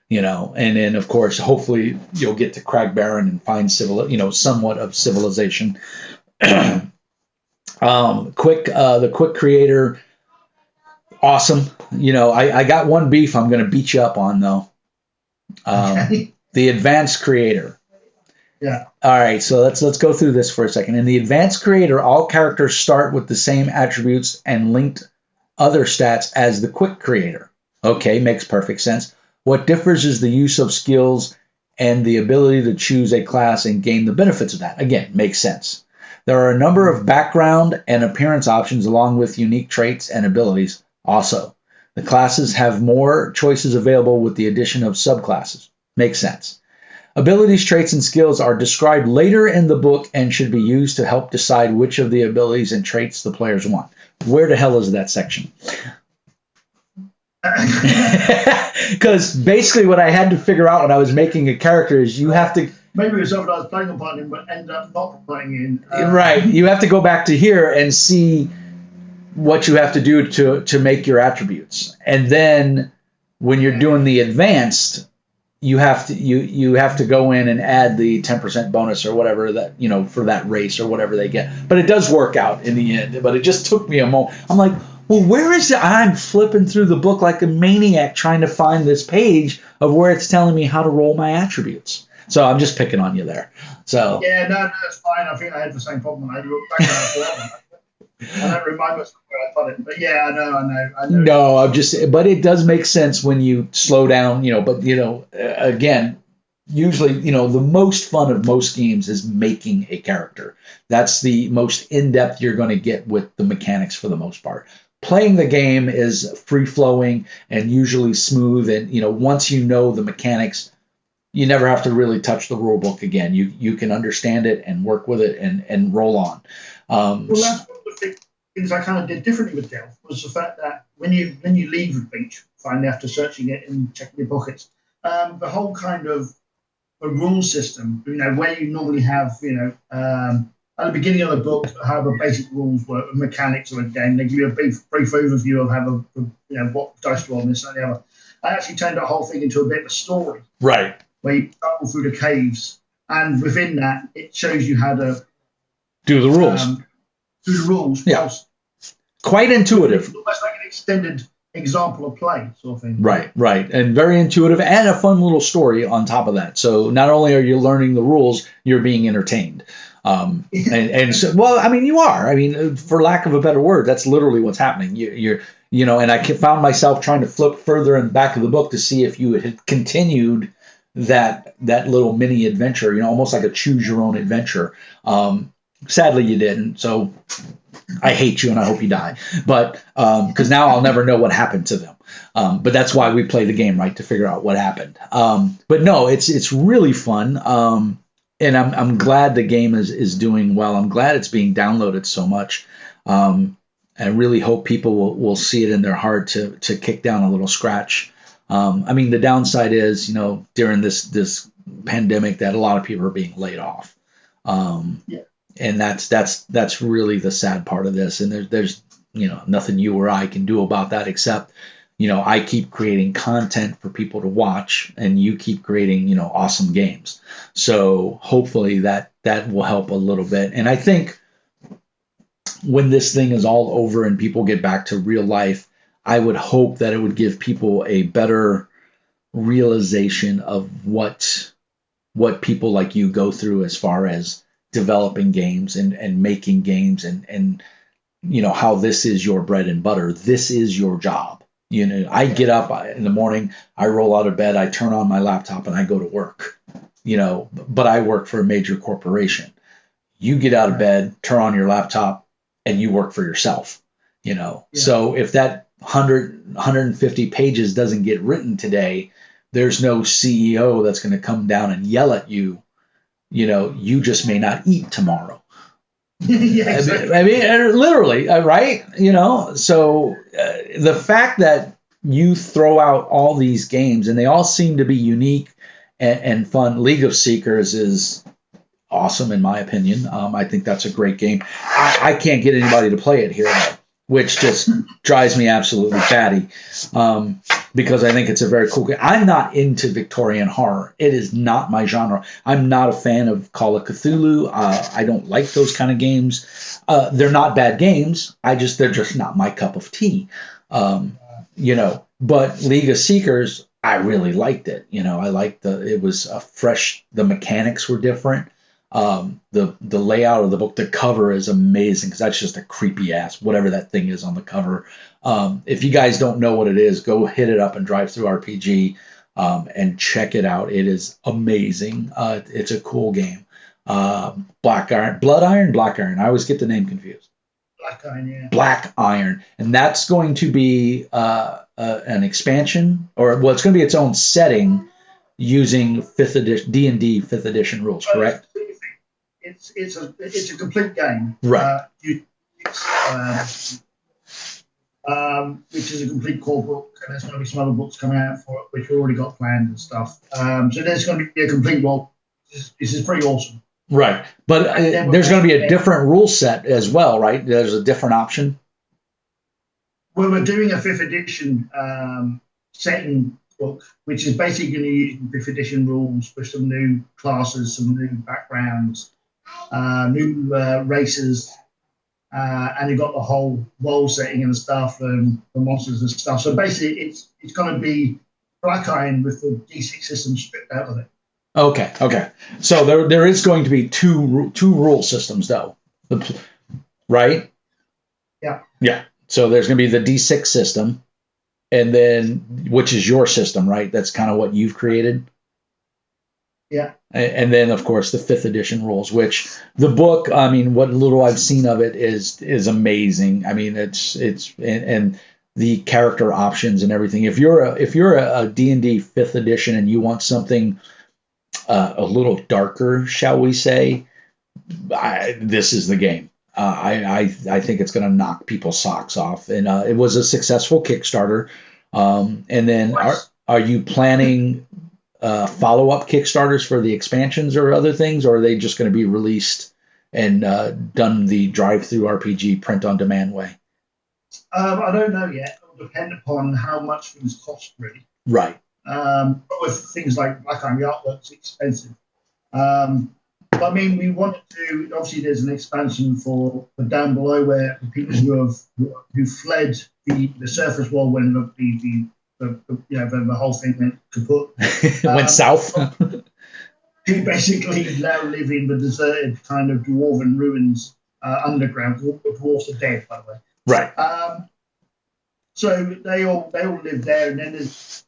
and then of course, hopefully you'll get to Crag Barren and find somewhat of civilization. The quick creator, awesome. I got one beef I'm going to beat you up on though. The advanced creator.
Yeah.
All right, so let's go through this for a second. In the advanced creator, all characters start with the same attributes and linked other stats as the quick creator. Okay, makes perfect sense. What differs is the use of skills and the ability to choose a class and gain the benefits of that. Again, makes sense. There are a number of background and appearance options along with unique traits and abilities also. The classes have more choices available with the addition of subclasses. Makes sense. Abilities, traits, and skills are described later in the book and should be used to help decide which of the abilities and traits the players want. Where the hell is that section? Because basically what I had to figure out when I was making a character is you have to...
Maybe it was something I was playing upon him, but ended up not playing in.
Right. You have to go back to here and see what you have to do to make your attributes. And then when you're doing the advanced... You have to go in and add the 10% bonus or whatever that, for that race or whatever they get. But it does work out in the end. But it just took me a moment. I'm like, well, where is it? I'm flipping through the book like a maniac trying to find this page of where it's telling me how to roll my attributes. So I'm just picking on you there. So
yeah, no, that's fine. I think I had the same problem when I looked back at it. I don't remind myself where I thought it, but yeah, I know.
No, but it does make sense when you slow down, but again, usually, the most fun of most games is making a character. That's the most in-depth you're going to get with the mechanics for the most part. Playing the game is free-flowing and usually smooth, and once you know the mechanics, you never have to really touch the rule book again. You can understand it and work with it and roll on.
Well, that's one of the things I kind of did differently with Delve was the fact that when you leave the beach, finally after searching it and checking your pockets, the whole kind of a rule system, where you normally have, at the beginning of the book, how the basic rules work, the mechanics of a game. They give you a brief overview of how what dice roll and this and the other. I actually turned the whole thing into a bit of a story,
right? Where
you travel through the caves, and within that, it shows you how to
do the rules.
Do the rules.
Yeah. Quite intuitive.
Almost like an extended example of play, sort of thing.
Right. And very intuitive and a fun little story on top of that. So not only are you learning the rules, you're being entertained. And so, well, I mean, you are. I mean, for lack of a better word, that's literally what's happening. You're and I found myself trying to flip further in the back of the book to see if you had continued that little mini adventure, almost like a choose your own adventure. Sadly, you didn't. So I hate you and I hope you die. But because now I'll never know what happened to them. But that's why we play the game, right, to figure out what happened. But no, it's really fun. And I'm glad the game is doing well. I'm glad it's being downloaded so much. I really hope people will see it in their heart to kick down a little scratch. I mean, the downside is, during this pandemic that a lot of people are being laid off.
Yeah.
And that's really the sad part of this. And there's nothing you or I can do about that except, I keep creating content for people to watch and you keep creating, awesome games. So hopefully that will help a little bit. And I think when this thing is all over and people get back to real life, I would hope that it would give people a better realization of what people like you go through as far as developing games and making games and how this is your bread and butter. This is your job. I get up in the morning, I roll out of bed, I turn on my laptop and I go to work, but I work for a major corporation. You get out of bed, turn on your laptop and you work for yourself, So if that 150 pages doesn't get written today, there's no CEO that's going to come down and yell at you. You just may not eat tomorrow.
Yeah, exactly.
I mean, literally, right? So the fact that you throw out all these games and they all seem to be unique and fun. League of Seekers is awesome in my opinion. I think that's a great game. I can't get anybody to play it here, though, which just drives me absolutely batty, because I think it's a very cool game. I'm not into Victorian horror. It is not my genre. I'm not a fan of Call of Cthulhu. I don't like those kind of games. They're not bad games. They're just not my cup of tea. But League of Seekers, I really liked it. I liked it was a fresh, the mechanics were different. The layout of the book, the cover is amazing because that's just a creepy ass, whatever that thing is on the cover. If you guys don't know what it is, go hit it up and Drive Through RPG, and check it out. It is amazing. It's a cool game. Black Iron, Blood Iron, Black Iron. I always get the name confused.
Black Iron, yeah.
Black Iron, and that's going to be an expansion, it's going to be its own setting using fifth edition D&D 5th edition rules, correct?
It's a complete game,
right?
Which is a complete core book, and there's going to be some other books coming out for it, which we already got planned and stuff. So there's going to be a complete role. This is pretty awesome.
Right, but there's going to be a different rule set as well, right? There's a different option.
Well, we're doing a 5th edition setting book, which is basically going to use 5th edition rules with some new classes, some new backgrounds, new races, and you've got the whole role setting and stuff, and the monsters and stuff. So basically, it's going to be Black Iron with the D6 system stripped out of it.
Okay. So there is going to be two rule systems, though, right? Yeah. So there's going to be the D6 system, and then which is your system, right? That's kind of what you've created.
Yeah.
And then, of course, the 5th edition rules, which the book, I mean, what little I've seen of it is amazing. I mean, it's and the character options and everything. If you're a D&D 5th edition and you want something a little darker, shall we say, this is the game. I think it's going to knock people's socks off. And it was a successful Kickstarter. And then are you planning follow-up Kickstarters for the expansions or other things, or are they just going to be released and done the drive-through RPG print-on-demand way?
I don't know yet. It will depend upon how much things cost, really.
Right.
But with things like Black Iron, the artwork's expensive. But I mean, we wanted to. Obviously, there's an expansion for down below where the people who fled the surface world when the whole thing went kaput.
Went south.
Who basically now live in the deserted kind of dwarven ruins underground. The dwarves are dead, by the way.
Right.
So they all live there, and then there's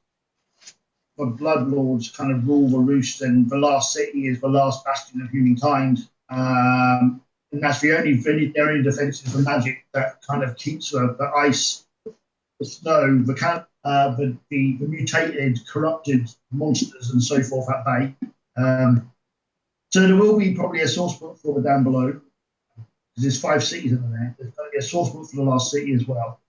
the Blood Lords kind of rule the roost, and the last city is the last bastion of humankind, and that's their only defense is the magic that kind of keeps the ice, the snow, the mutated, corrupted monsters and so forth at bay. So there will be probably a source book for the down below, because there's 5 cities in there. There's going to be a source book for the last city as well.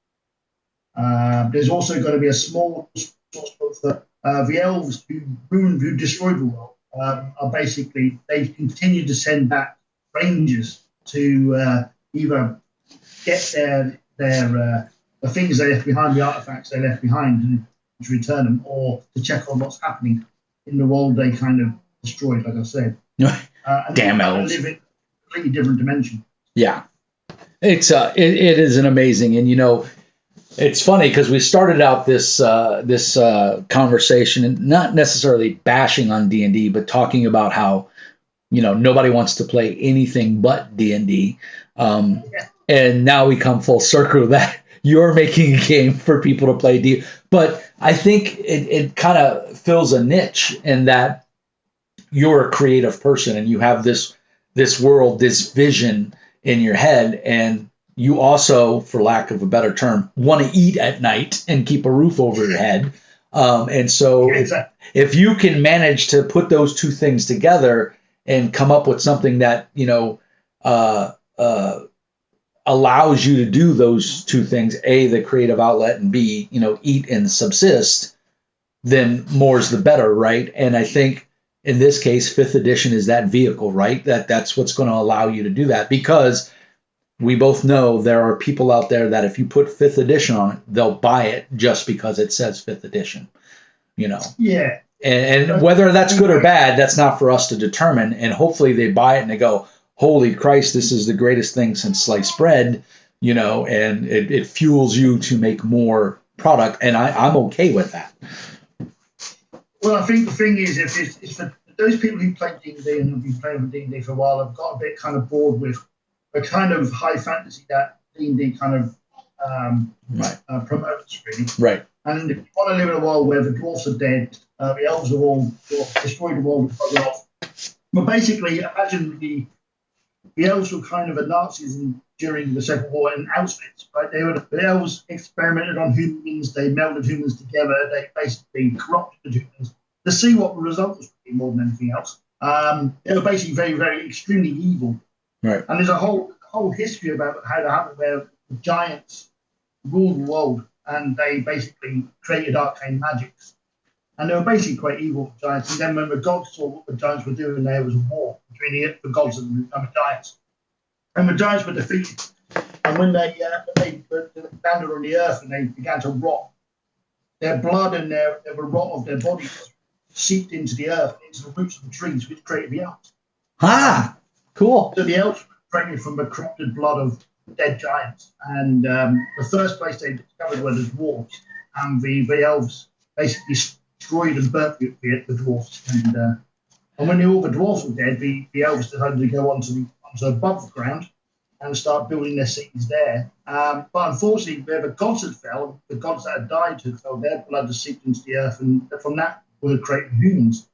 There's also going to be a small source book for the elves who destroyed the world. Are basically, they continue to send back rangers to either get the things they left behind, the artifacts they left behind, and to return them, or to check on what's happening in the world they kind of destroyed, like I said.
Damn elves.
Live in a completely different dimension.
Yeah. It is an amazing, and it's funny because we started out this conversation and not necessarily bashing on D&D, but talking about how nobody wants to play anything but D&D, and now we come full circle that you're making a game for people to play D. But I think it kind of fills a niche in that you're a creative person and you have this world, this vision in your head, and you also, for lack of a better term, want to eat at night and keep a roof over your head. And so if you can manage to put those two things together and come up with something that, allows you to do those two things, A, the creative outlet, and B, eat and subsist, then more's the better, right? And I think in this case, 5th edition is that vehicle, right? That's what's going to allow you to do that, because we both know there are people out there that if you put 5th edition on it, they'll buy it just because it says 5th edition, you know.
Yeah.
And whether that's good or bad, that's not for us to determine. And hopefully they buy it and they go, holy Christ, this is the greatest thing since sliced bread, you know, and it fuels you to make more product. And I'm okay with that.
Well, I think the thing is, if it's for those people who play D&D and have been playing with D&D for a while, have got a bit kind of bored with the kind of high fantasy that D&D kind of promotes, really.
Right.
And if you want to live in a world where the dwarfs are dead, the elves are all destroyed the world and bugger off. But basically, imagine the elves were kind of a Nazis during the Second War in Auschwitz, right? The elves experimented on humans, they melded humans together, they basically corrupted the humans to see what the result was more than anything else. They were basically very, very extremely evil.
Right.
And there's a whole history about how that happened, where the giants ruled the world and they basically created arcane magics. And they were basically quite evil giants. And then when the gods saw what the giants were doing, there was a war between the gods and the giants. And the giants were defeated. And when they landed on the earth and they began to rot, their blood and the rot of their bodies seeped into the earth, into the roots of the trees, which created the elves.
Ah, cool.
So the elves were created from the corrupted blood of dead giants. And the first place they discovered were the dwarves. And the elves basically destroyed and burnt the dwarfs. And when all the dwarfs were dead, the elves decided to go onto above the ground and start building their cities there. But unfortunately, where the gods had fell, the gods that had died had fell, their blood had seeped into the earth, and from that were created humans.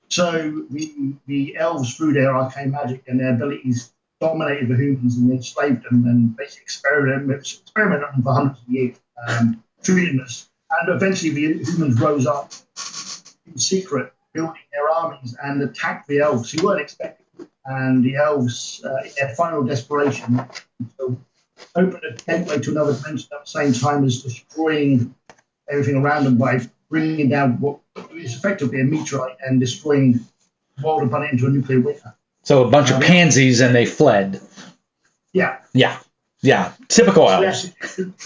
So the elves, through their arcane magic and their abilities, dominated the humans and enslaved them and basically experimented on them for hundreds of years, treating us. And eventually the humans rose up in secret, building their armies and attacked the elves who weren't expecting it. And the elves, in their final desperation, opened a gateway to another dimension at the same time as destroying everything around them by bringing down what is effectively a meteorite and destroying the world and putting it into a nuclear winter.
So a bunch of pansies and they fled.
Yeah.
Yeah. Yeah. Typical elves.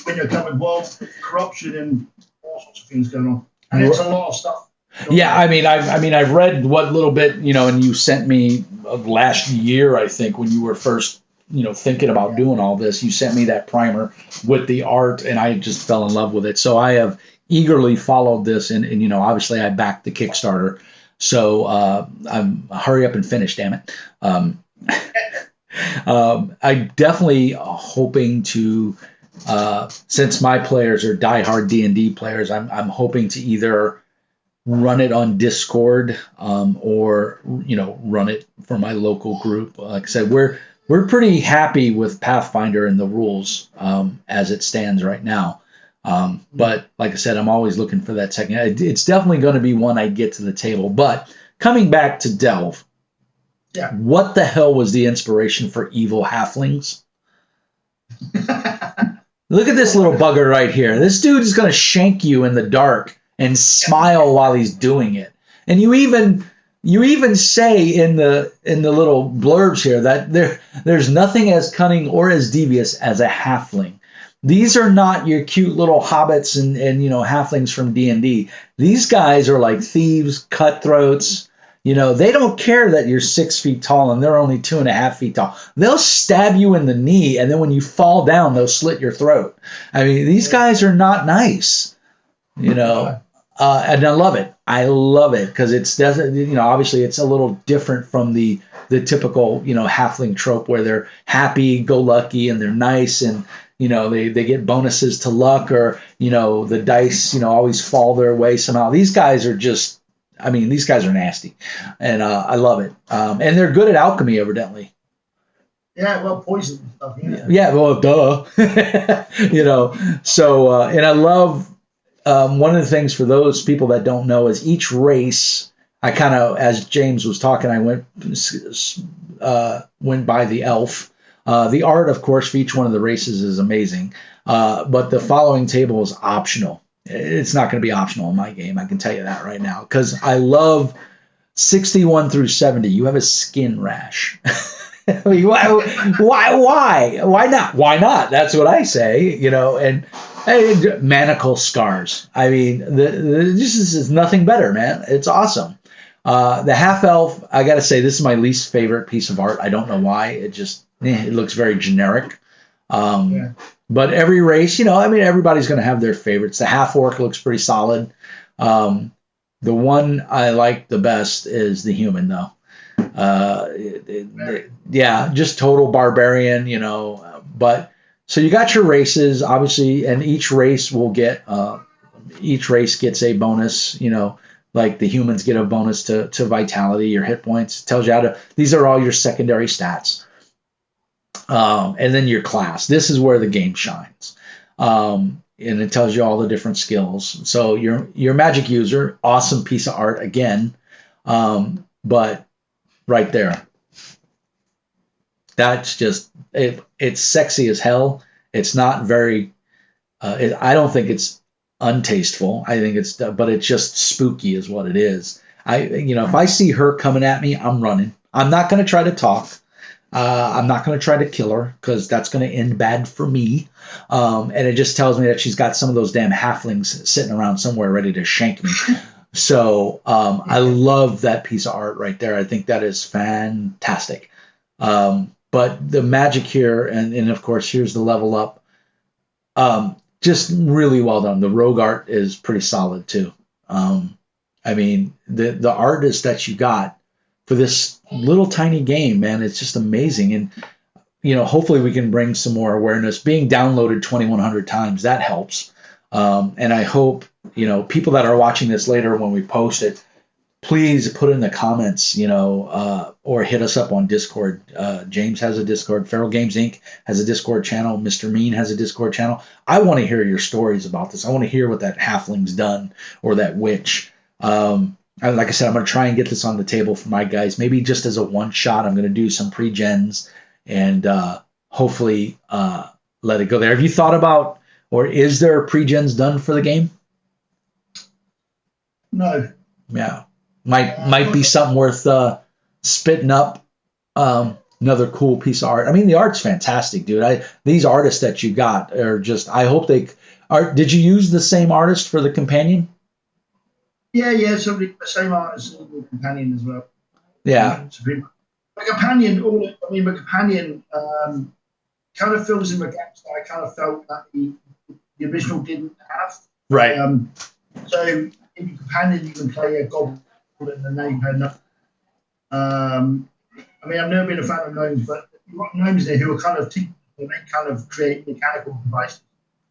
When you're covered world corruption and all sorts of things going on. And it's a lot of stuff.
Yeah, I've read what little bit, you know, and you sent me last year, I think, when you were first, you know, thinking about doing all this. You sent me that primer with the art, and I just fell in love with it. So I have eagerly followed this, and you know, obviously I backed the Kickstarter. So I'm hurry up and finish, damn it. I'm definitely hoping to, since my players are diehard D&D players, I'm hoping to either run it on Discord, or, you know, run it for my local group. Like I said, we're pretty happy with Pathfinder and the rules, as it stands right now. But like I said, I'm always looking for that second. It's definitely going to be one I get to the table. But coming back to Delve, what the hell was the inspiration for evil halflings? Look at this little bugger right here. This dude is going to shank you in the dark and smile while he's doing it. And you even say in the little blurbs here that there's nothing as cunning or as devious as a halfling. These are not your cute little hobbits and you know, halflings from D&D. These guys are like thieves, cutthroats. You know, they don't care that you're 6 feet tall and they're only 2.5 feet tall. They'll stab you in the knee, and then when you fall down, they'll slit your throat. I mean, these guys are not nice. You know, and I love it. I love it because it's doesn't. You know, obviously it's a little different from the typical, you know, halfling trope where they're happy go lucky and they're nice, and you know, they get bonuses to luck, or you know, the dice, you know, always fall their way somehow. These guys are just, I mean, these guys are nasty, and I love it. And they're good at alchemy, evidently.
Yeah, well, poison and stuff. Yeah,
yeah, well, duh. You know, so and I love. One of the things for those people that don't know is each race, I kind of, as James was talking, I went by the elf. The art, of course, for each one of the races is amazing, but the following table is optional. It's not going to be optional in my game. I can tell you that right now because I love 61 through 70. You have a skin rash. I mean, why not? Why not? That's what I say, and manacle scars. I mean, this is nothing better, man. It's awesome. The half elf, I got to say, this is my least favorite piece of art. I don't know why. It looks very generic.
Yeah.
But every race, everybody's going to have their favorites. The half orc looks pretty solid. The one I like the best is the human, though. Yeah, just total barbarian, But so you got your races, obviously, and each race gets a bonus, like the humans get a bonus to vitality, your hit points. It tells you these are all your secondary stats. And then your class. This is where the game shines. And it tells you all the different skills. So your magic user, awesome piece of art again. But right there, that's just it's sexy as hell. It's not very. I don't think it's untasteful. I think but it's just spooky, is what it is. If I see her coming at me, I'm running. I'm not going to try to talk. I'm not going to try to kill her because that's going to end bad for me. And it just tells me that she's got some of those damn halflings sitting around somewhere ready to shank me. So I love that piece of art right there. I think that is fantastic. But the magic here, and of course, here's the level up. Just really well done. The rogue art is pretty solid too. The artist that you got for this little tiny game, man, it's just amazing. And hopefully we can bring some more awareness. Being downloaded 2,100 times, that helps. And I hope people that are watching this later when we post it, please put in the comments, or hit us up on Discord. James has a Discord. Feral Games Inc. has a Discord channel. Mr. Mean has a Discord channel. I want to hear your stories about this. I want to hear what that halfling's done or that witch. Like I said, I'm going to try and get this on the table for my guys. Maybe just as a one shot, I'm going to do some pre-gens and hopefully let it go there. Have you thought about, or is there pre-gens done for the game?
No.
Yeah. Might be something worth spitting up. Another cool piece of art. I mean, the art's fantastic, dude. These artists that you got are just. I hope they are. Did you use the same artist for the companion?
Yeah. So the same artist and the companion as well.
Yeah.
My companion kind of fills in the gaps that I kind of felt that the original didn't have.
Right.
So in your companion, you can play a goblin and name her nothing. I've never been a fan of gnomes, but you've got gnomes there who are kind of they kind of create mechanical devices.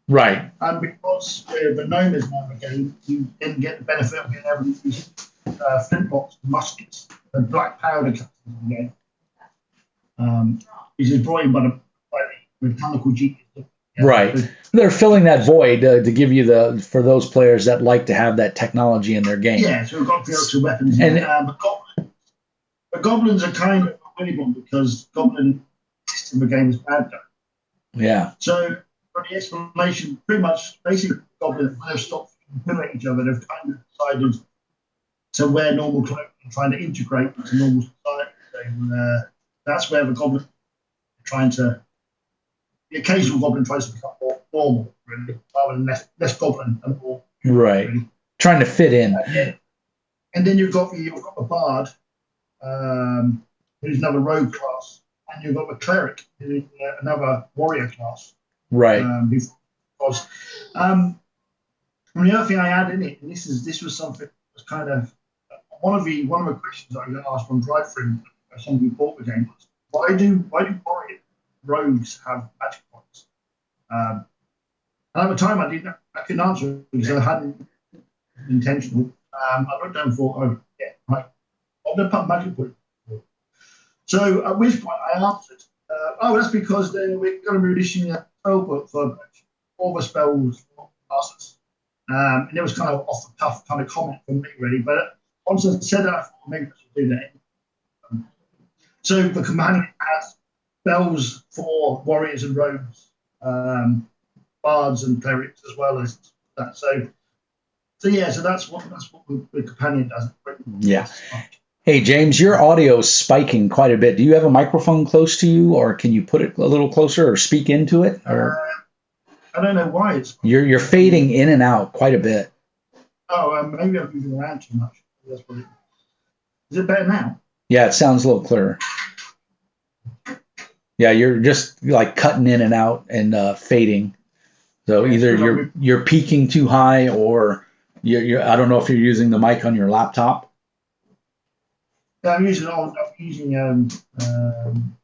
Right.
And because the gnome is not a game, you didn't get the benefit of being able to use flintlocks, muskets, and black powder cutters in the game. Which is brought in by the mechanical genius.
Right. They're filling that void to give you for those players that like to have that technology in their game.
Yeah, so we've got virtual weapons. And the goblins are kind of a winning one because goblin system of the game is bad though.
Yeah.
So for the explanation, pretty much basically goblins have stopped killing each other. They've kind of decided to wear normal clothes and trying to integrate into normal society. So that's where the goblin are trying to. The occasional goblin tries to become more normal, really, rather than less goblin and more.
Right. Really. Trying to fit in.
And then you've got the bard, who's another rogue class, and you've got the cleric, who's another warrior class.
Right.
The other thing I had in it, and this was something that was kind of one of the questions I got asked on drive-through. Somebody who bought the game was, why do warrior rogues have magic points? And at the time, I couldn't answer it because I hadn't intentional. I looked down for, I've never put magic points. So at which point I answered, that's because we're going to be releasing a spell book for all the spells for classes. And it was kind of off the cuff kind of comment from me, really. But once I said that, I thought maybe I should do that. So the companion has spells for warriors and rogues, bards and clerics as well as that. So so that's what the companion does.
Yeah. Hey, James, your audio is spiking quite a bit. Do you have a microphone close to you, or can you put it a little closer or speak into it? Or
I don't know why it's.
You're fading in and out quite a bit.
Oh, maybe I'm moving around too much. That's what it is. It better now?
Yeah, it sounds a little clearer. Yeah, you're just like cutting in and out and fading. So either you're peaking too high, or you're I don't know if you're using the mic on your laptop.
Yeah, I'm using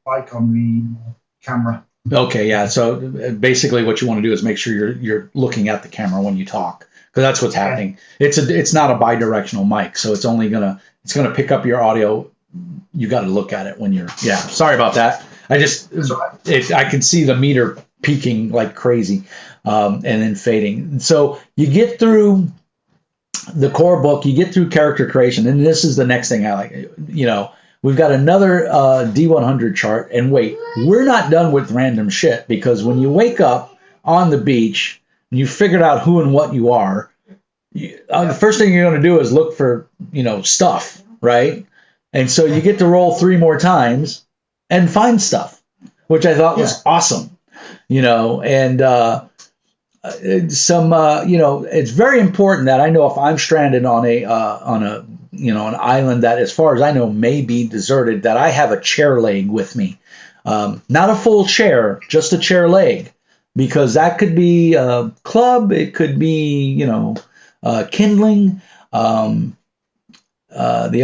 mic on the camera.
Okay, yeah. So basically, what you want to do is make sure you're looking at the camera when you talk, because that's what's happening. Yeah. It's not a bidirectional mic, so it's gonna pick up your audio. You got to look at it when you're. Yeah, sorry about that. I can see the meter peaking like crazy, and then fading. So you get through the core book, you get through character creation, and this is the next thing I like. We've got another D100 chart, and wait, we're not done with random shit, because when you wake up on the beach and you figured out who and what you are, the first thing you're going to do is look for stuff, right? And so you get to roll 3 more times and find stuff, which I thought was awesome, and it's very important that I know if I'm stranded on an island that, as far as I know, may be deserted, that I have a chair leg with me, not a full chair, just a chair leg, because that could be a club, it could be kindling. The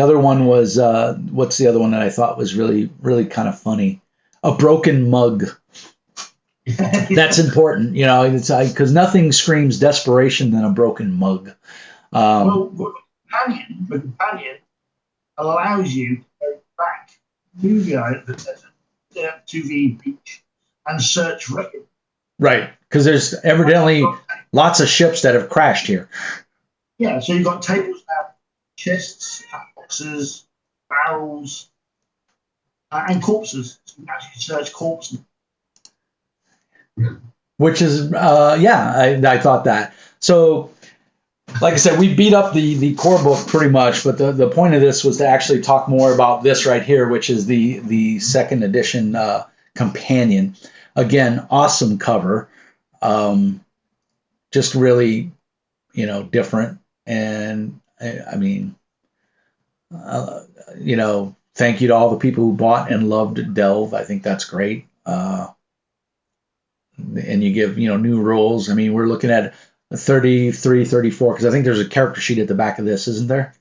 other one was what's the other one that I thought was really, really kind of funny? A broken mug. That's important, it's because nothing screams desperation than a broken mug.
The companion allows you to go back to the beach and search for it.
Right, because there's evidently lots of ships that have crashed here.
Yeah, so you've got tables now, chests, boxes, barrels, and corpses. So you actually search corpses.
Which is, I thought that. So, like I said, we beat up the core book pretty much, but the point of this was to actually talk more about this right here, which is the second edition companion. Again, awesome cover. Just really, different. And I mean, thank you to all the people who bought and loved Delve. I think that's great. And you give, new rules. I mean, we're looking at 33, 34, because I think there's a character sheet at the back of this, isn't there?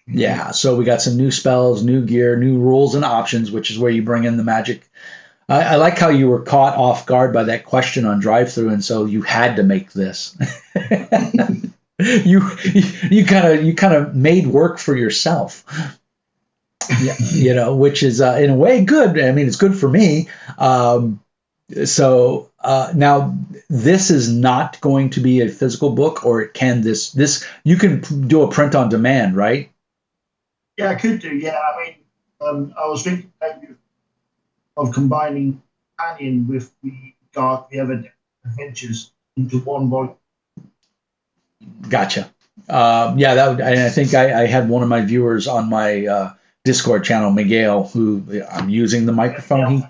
Yeah, so we got some new spells, new gear, new rules and options, which is where you bring in the magic. I like how you were caught off guard by that question on drive-through, and so you had to make this. you kind of made work for yourself. Yeah, which is in a way good. I mean, it's good for me. So now this is not going to be a physical book, or can this you can do a print on demand, right?
Yeah, I could do. Yeah, I mean, I was thinking of combining companion with the other adventures into one volume.
Gotcha. That would, and I think I had one of my viewers on my Discord channel, Miguel, who I'm using the microphone.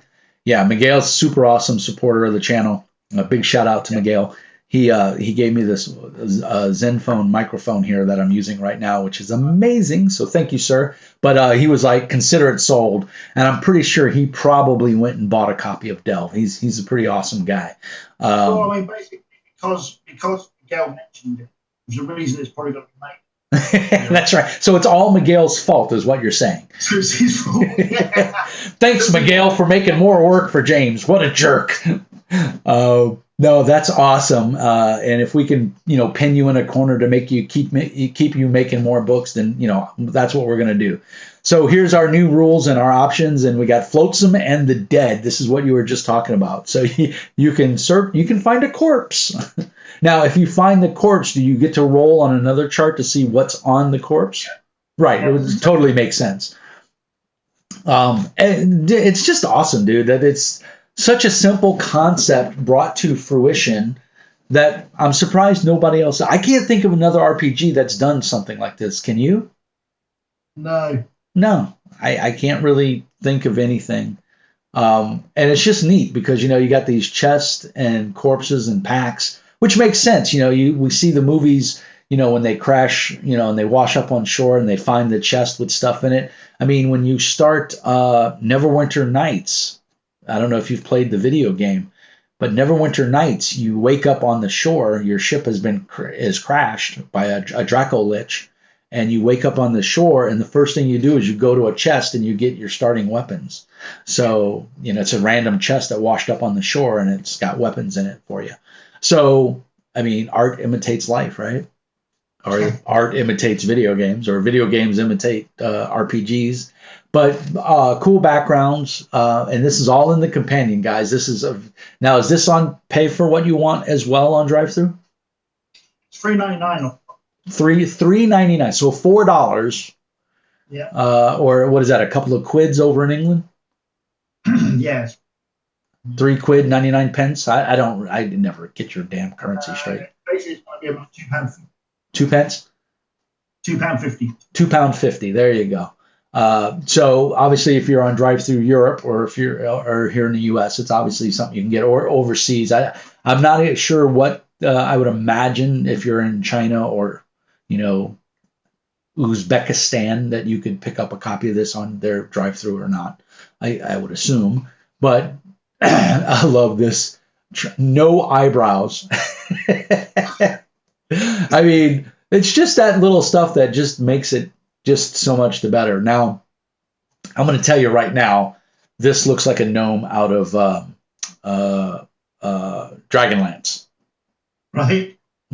Miguel's a super awesome supporter of the channel. A big shout out to Miguel. He gave me this Zenfone microphone here that I'm using right now, which is amazing. So thank you, sir. But he was like, consider it sold. And I'm pretty sure he probably went and bought a copy of Delve. He's a pretty awesome guy.
Well, I mean, basically, because Miguel mentioned it, there's a reason it's probably got to be made.
That's right. So it's all Miguel's fault, is what you're saying.
It's his fault.
Thanks, Miguel, for making more work for James. What a jerk. No, that's awesome. And if we can, pin you in a corner to make you keep you making more books, then that's what we're gonna do. So here's our new rules and our options, and we got Flotsam and the Dead. This is what you were just talking about. So you can find a corpse. Now, if you find the corpse, do you get to roll on another chart to see what's on the corpse? Right. It would totally make sense. And it's just awesome, dude, that it's such a simple concept brought to fruition that I'm surprised nobody else. I can't think of another RPG that's done something like this. Can you?
No.
No, I can't really think of anything. And it's just neat because, you got these chests and corpses and packs, which makes sense. We see the movies, when they crash, and they wash up on shore and they find the chest with stuff in it. I mean, when you start Neverwinter Nights, I don't know if you've played the video game, but Neverwinter Nights, you wake up on the shore, your ship is crashed by a Draco Lich, and you wake up on the shore, and the first thing you do is you go to a chest and you get your starting weapons. So, it's a random chest that washed up on the shore, and it's got weapons in it for you. So, I mean, art imitates life, right? Or art imitates video games, or video games imitate RPGs. But cool backgrounds, and this is all in the companion, guys. Now, is this on pay for what you want as well on drive-thru?
It's $3.99.
$3.99, so $4.
Yeah.
Or what is that? A couple of quids over in England?
Yes.
£3 99 pence. I never get your damn currency straight.
Basically, it's going to be about £2.
2 pence.
£2.50.
£2.50. There you go. So obviously, if you're on drive-through Europe, or if you're or here in the U.S., it's obviously something you can get, or overseas. I'm not sure what I would imagine if you're in China or Uzbekistan, that you could pick up a copy of this on their drive-through or not. I would assume, but I love this. No eyebrows. I mean, it's just that little stuff that just makes it just so much the better. Now, I'm going to tell you right now, this looks like a gnome out of Dragonlance.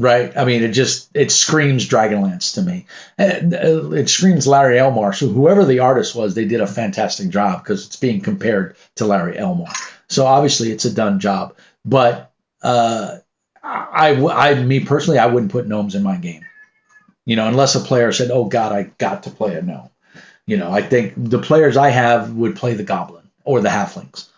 Right. I mean, it screams Dragonlance to me. It screams Larry Elmore. So whoever the artist was, they did a fantastic job, because it's being compared to Larry Elmore. So obviously it's a done job. But me personally, I wouldn't put gnomes in my game. Unless a player said, "Oh God, I got to play a gnome." I think the players I have would play the goblin or the halflings.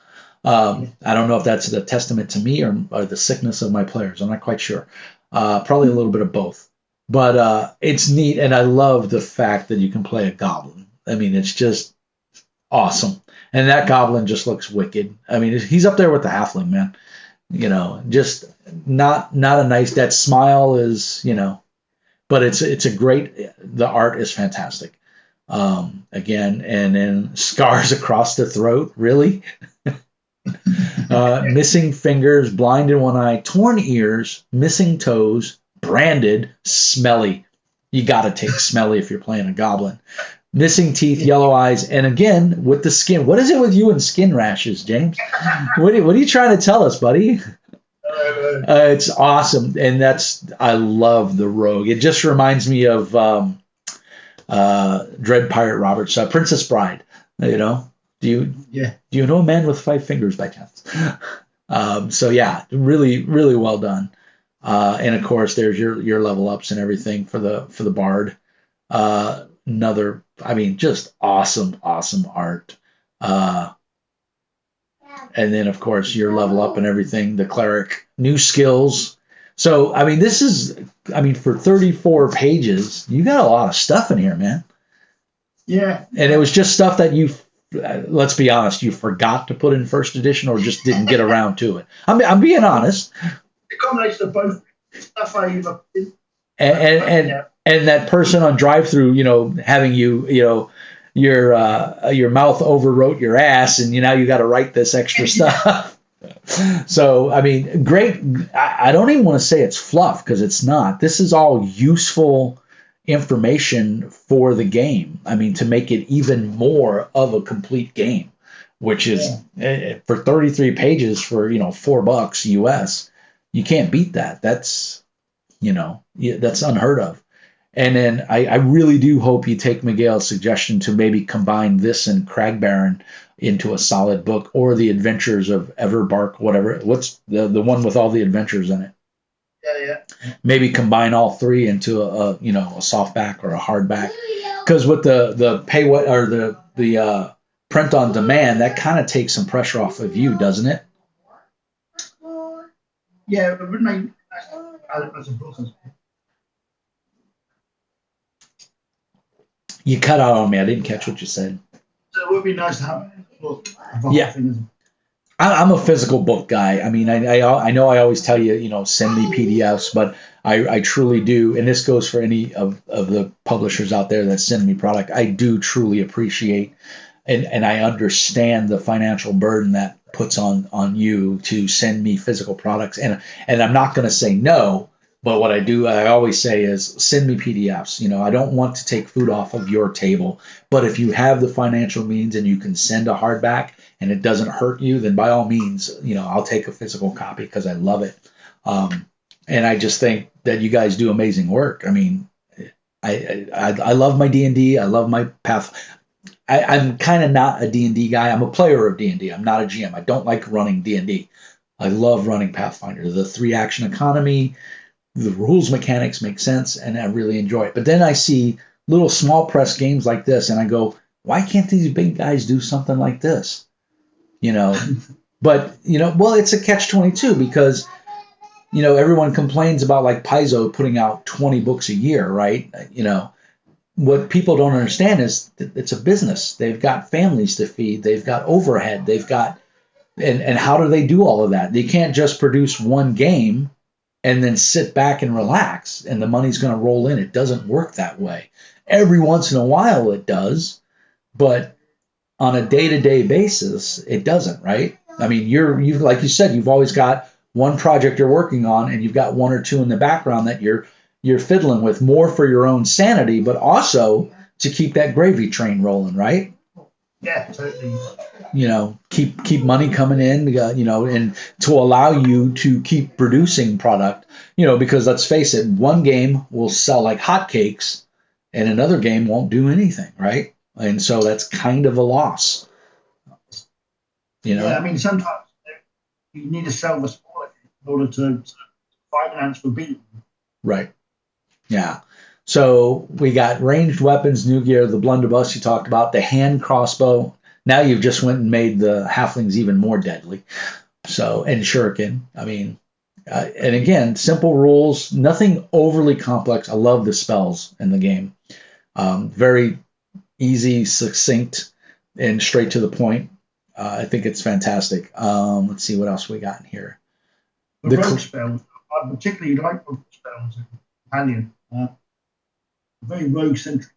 I don't know if that's a testament to me or the sickness of my players. I'm not quite sure. Probably a little bit of both. But it's neat, and I love the fact that you can play a goblin. I mean, it's just awesome. And that goblin just looks wicked. I mean, he's up there with the halfling, man. Just not a nice. That smile is, but it's a great. The art is fantastic. Again, and then scars across the throat, really. Missing fingers, blind in one eye, torn ears, missing toes, branded, smelly. You got to take smelly if you're playing a goblin. Missing teeth, yellow eyes, and again with the skin. What is it with you and skin rashes, James? What are you trying to tell us, buddy? It's awesome, and I love the rogue. It just reminds me of Dread Pirate Roberts, Princess Bride. Do you know a man with 5 fingers by chance? So yeah, really, really well done. And of course, there's your level ups and everything for the bard. Just awesome art. And then of course your level up and everything. The cleric, new skills. So this is for 34 pages, you got a lot of stuff in here, man.
Yeah.
And it was just stuff that let's be honest, you forgot to put in first edition, or just didn't get around to it. I'm being honest.
A combination of both stuff
and that person on drive-through, having your mouth overwrote your ass, and now you got to write this extra stuff. So great. I don't even want to say it's fluff, because it's not. This is all useful information for the game. To make it even more of a complete game, which is for 33 pages for $4 US, you can't beat that. That's that's unheard of. And then I really do hope you take Miguel's suggestion to maybe combine this and Cragbaron into a solid book, or the Adventures of Everbark, whatever. What's the one with all the adventures in it?
Yeah.
Maybe combine all 3 into a softback or a hardback, because with the pay what, or the print on demand, that kind of takes some pressure off of you, doesn't it?
Yeah, it would make as a process.
You cut out on me. I didn't catch what you said.
So it would be nice to have a book.
Yeah. I'm a physical book guy. I mean, I know I always tell you, send me PDFs, but I truly do, and this goes for any of the publishers out there that send me product. I do truly appreciate and I understand the financial burden that puts on you to send me physical products. And I'm not going to say no, but what I always say is send me PDFs. I don't want to take food off of your table, but if you have the financial means and you can send a hardback and it doesn't hurt you, then by all means, I'll take a physical copy because I love it. And I just think that you guys do amazing work. I mean, I love my D&D. I love my Path. I'm kind of not a D&D guy. I'm a player of D&D. I'm not a GM. I don't like running D&D. I love running Pathfinder. The 3-action economy, the rules mechanics make sense, and I really enjoy it. But then I see little small press games like this, and I go, why can't these big guys do something like this? But, well, it's a catch-22 because, everyone complains about like Paizo putting out 20 books a year, right? What people don't understand is that it's a business. They've got families to feed. They've got overhead. They've got, and how do they do all of that? They can't just produce one game and then sit back and relax and the money's going to roll in. It doesn't work that way. Every once in a while it does, but on a day-to-day basis, it doesn't, right? I mean, you've like you said, you've always got one project you're working on and you've got one or two in the background that you're fiddling with, more for your own sanity, but also to keep that gravy train rolling, right?
Yeah, totally.
Keep money coming in, and to allow you to keep producing product, because let's face it, one game will sell like hotcakes and another game won't do anything, right? And so that's kind of a loss.
Yeah, I mean, sometimes you need to sell the smaller game in order to finance the big.
Right. Yeah. So we got ranged weapons, new gear, the blunderbuss you talked about, the hand crossbow. Now you've just went and made the halflings even more deadly. So, and shuriken. I mean, and again, simple rules, nothing overly complex. I love the spells in the game. Very easy, succinct, and straight to the point. I think it's fantastic. Let's see what else we got in here.
The rogue spells. I particularly like rogue spells in Companion. Very rogue centric.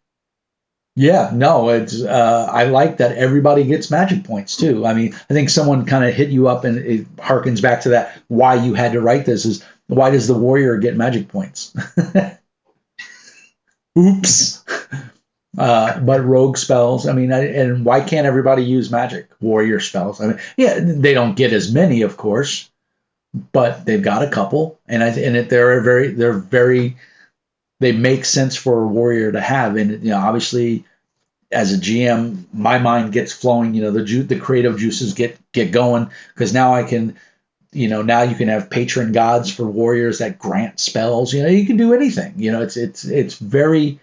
Yeah, no, it's I like that everybody gets magic points too. I mean, I think someone kind of hit you up and it harkens back to that why you had to write this is why does the warrior get magic points? Oops. But rogue spells, I mean, and why can't everybody use magic warrior spells? I mean, yeah, they don't get as many, of course, but they've got a couple, and they make sense for a warrior to have. And obviously, as a GM, my mind gets flowing. The creative juices get going because now I can, now you can have patron gods for warriors that grant spells. You can do anything. It's very.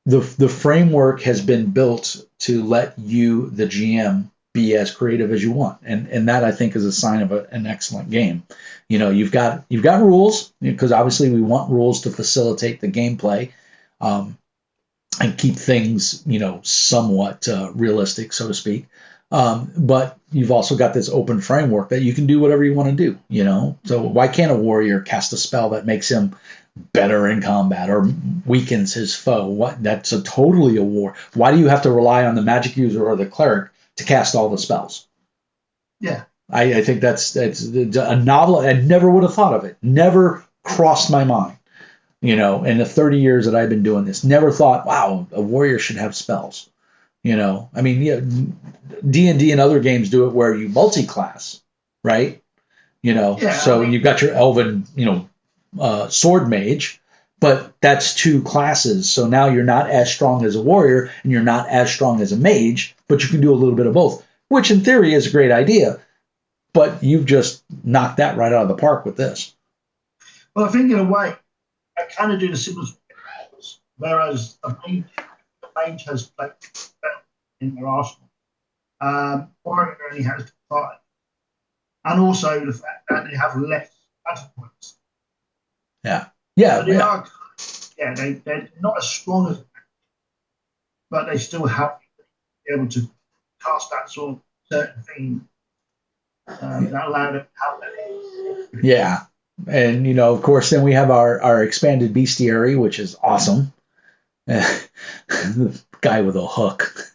The framework has been built to let you, the GM, be as creative as you want, and that I think is a sign of an excellent game. You've got rules because obviously we want rules to facilitate the gameplay, and keep things somewhat realistic, so to speak. But you've also got this open framework that you can do whatever you want to do. So why can't a warrior cast a spell that makes him better in combat or weakens his foe? That's totally a war. Why do you have to rely on the magic user or the cleric to cast all the spells?
Yeah,
I think that's a novel. I never would have thought of it. Never crossed my mind. In the 30 years that I've been doing this, never thought, wow, a warrior should have spells. I mean, D&D and other games do it where you multi-class, right? So you've got your elven, sword mage, but that's 2 classes. So now you're not as strong as a warrior and you're not as strong as a mage, but you can do a little bit of both, which in theory is a great idea. But you've just knocked that right out of the park with this.
Well, I think in a way, I kind of do the similar things, whereas the mage has played in their arsenal. Warrior only has 5. And also the fact that they have less battle points.
Yeah. Yeah.
But they are, they're not as strong as, but they still have to be able to cast that sort of certain thing that allow them to have that.
Yeah. And, of course, then we have our expanded bestiary, which is awesome. The guy with a hook.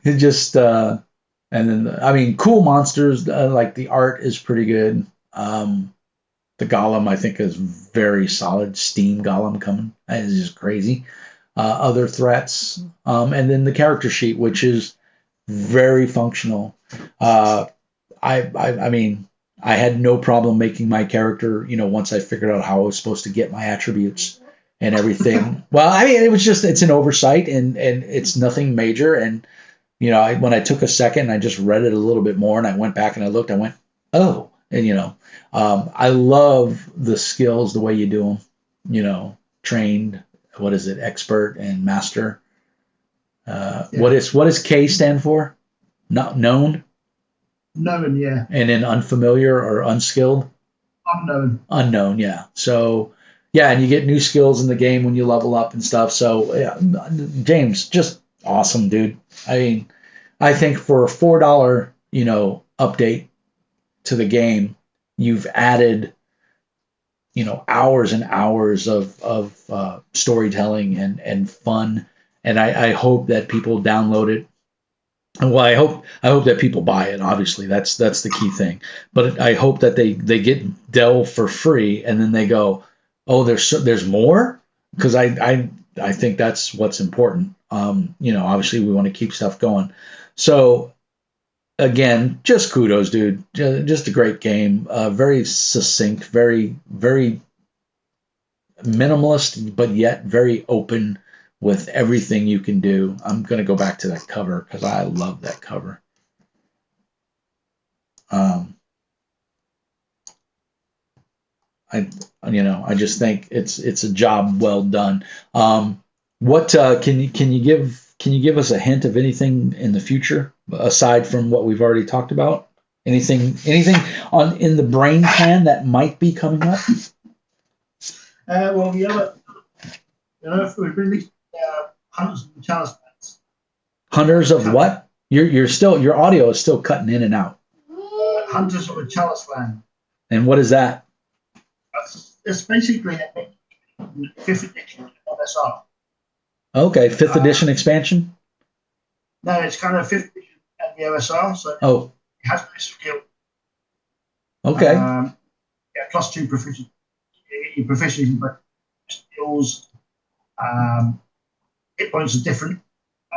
It just, and then, I mean, cool monsters, like the art is pretty good. The golem, I think, is very solid. Steam golem coming. That is just crazy. Other threats. And then the character sheet, which is very functional. I mean, I had no problem making my character, once I figured out how I was supposed to get my attributes and everything. Well, I mean, it's an oversight and it's nothing major. And, when I took a second, I just read it a little bit more and I went back and I looked, I went, oh, and, I love the skills, the way you do them, trained, what is it, expert and master. What is K stand for? Not known?
Known, yeah.
And then unfamiliar or unskilled?
Unknown.
Unknown, yeah. So, yeah, and you get new skills in the game when you level up and stuff. So, yeah, James, just awesome, dude. I mean, I think for a $4, update to the game, you've added, hours and hours of storytelling and fun. And I hope that people download it. Well, I hope that people buy it. Obviously, that's the key thing. But I hope that they get Delve for free, and then they go, oh, there's more, because I think that's what's important. Obviously we want to keep stuff going. So again, just kudos, dude. Just a great game. Very succinct, very very minimalist, but yet very open with everything you can do. I'm going to go back to that cover because I love that cover. I just think it's a job well done. What can you give us a hint of anything in the future aside from what we've already talked about? Anything in the brain pan that might be coming up?
Well, if we released Hunters of the Chalice Lands.
Hunters of what? Your audio is still cutting in and out.
Hunters of the Chalice Land.
And what is that?
It's basically a 5th edition MSR.
Okay, 5th edition expansion?
No, it's kind of 5th edition and the MSR, so it has no skill.
Okay.
+2 proficiency. Your proficiency, but skills, hit points are different.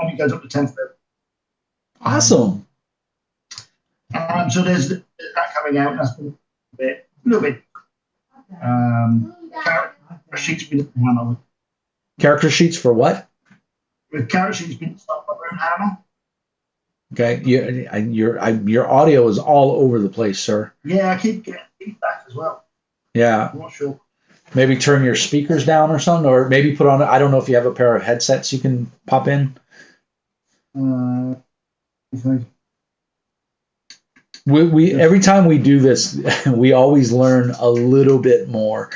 Only goes up to 10th level.
Awesome.
So there's that coming out. That's been a little bit. Character sheets been hammer.
Character sheets for what?
With character sheets been stuck by Hammer.
Okay, your audio is all over the place, sir.
Yeah, I keep getting feedback as well.
Yeah.
I'm not sure.
Maybe turn your speakers down or something, or maybe put on. I don't know if you have a pair of headsets you can pop in.
Okay.
We every time we do this, we always learn a little bit more.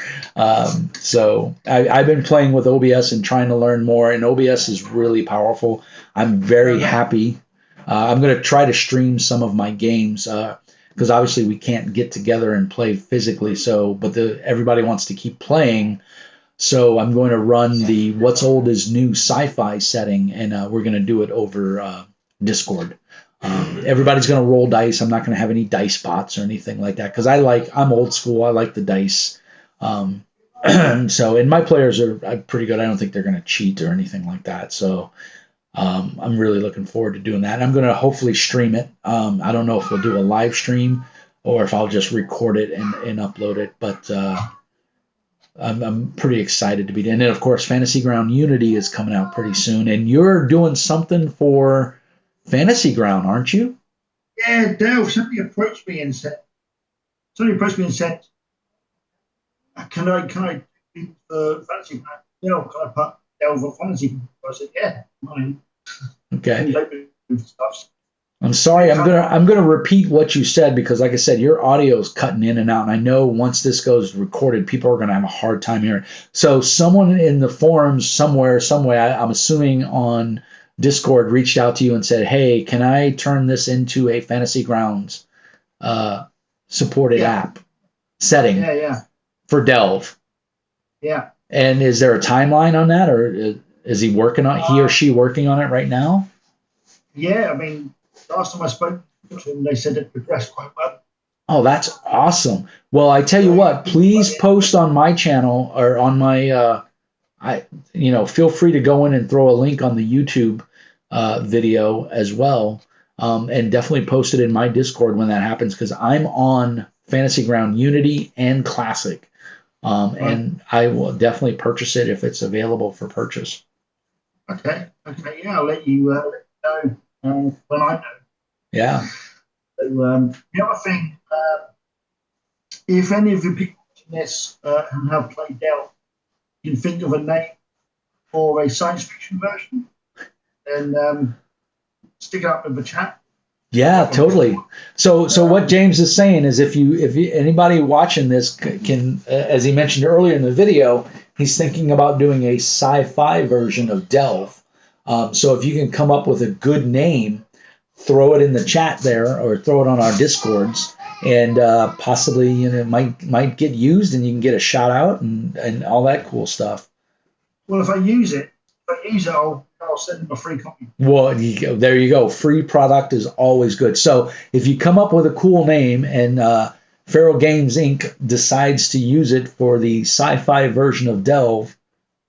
So I've been playing with OBS and trying to learn more, and OBS is really powerful. I'm very happy. I'm going to try to stream some of my games because obviously we can't get together and play physically. But everybody wants to keep playing. So I'm going to run the What's Old is New sci-fi setting, and we're going to do it over Discord. Everybody's going to roll dice. I'm not going to have any dice bots or anything like that because I'm old school. I like the dice. And my players are pretty good. I don't think they're going to cheat or anything like that. So I'm really looking forward to doing that. And I'm going to hopefully stream it. I don't know if we'll do a live stream or if I'll just record it and upload it. But I'm pretty excited to be there. And then, of course, Fantasy Ground Unity is coming out pretty soon. And you're doing something for Fantasy Ground, aren't you?
Yeah, Dale. Somebody approached me and said, "Can I do Fantasy Ground? Dale, can I put Dale for Fantasy?" I said, "Yeah, mine."
Okay.
Stuff.
I'm sorry. I'm gonna repeat what you said because, like I said, your audio is cutting in and out, and I know once this goes recorded, people are gonna have a hard time hearing. So, someone in the forums somewhere, some way, I'm assuming on Discord, reached out to you and said, "Hey, can I turn this into a Fantasy Grounds uh, supported
Yeah,
app setting
yeah,
for Delve?"
yeah.
And is there a timeline on that, or is he or she working on it right now?
Yeah, I mean, last time I spoke to them, they said it progressed quite well.
Oh, that's awesome. Well, I tell you
So,
what, please post on my channel or on my, feel free to go in and throw a link on the YouTube video as well. And definitely post it in my Discord when that happens because I'm on Fantasy Ground Unity and Classic.
right.
And I will definitely purchase it if it's available for purchase.
Okay, yeah, I'll let you know when I know.
Yeah.
So, the other thing, if any of the people watching this and have played Delve, you can think of a name for a science fiction version, then stick it up in the chat.
Yeah, totally. So what James is saying is if anybody watching this can, as he mentioned earlier in the video, he's thinking about doing a sci-fi version of Delve. So if you can come up with a good name, throw it in the chat there or throw it on our Discords, and possibly it might get used and you can get a shout out and all that cool stuff.
Well, if I use it, I'll send them a free copy.
Well, there you go. Free product is always good. So if you come up with a cool name and Feral Games Inc. decides to use it for the sci-fi version of Delve,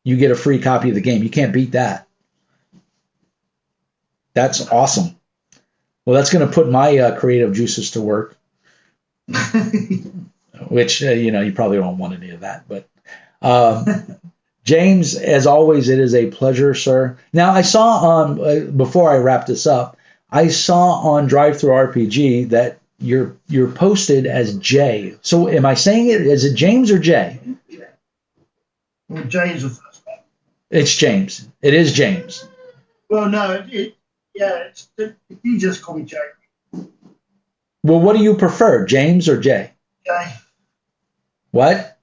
you get a free copy of the game. You can't beat that. That's awesome. Well, that's going to put my creative juices to work, which you probably don't want any of that. But James, as always, it is a pleasure, sir. Now, I saw on before I wrap this up, I saw on Drive Through RPG that you're posted as Jay. So, am I saying it? Is it James or Jay?
Well, Jay is the first one.
It's James. It is James.
Well, no, you just call me Jay.
Well, what do you prefer, James or Jay?
Jay.
What?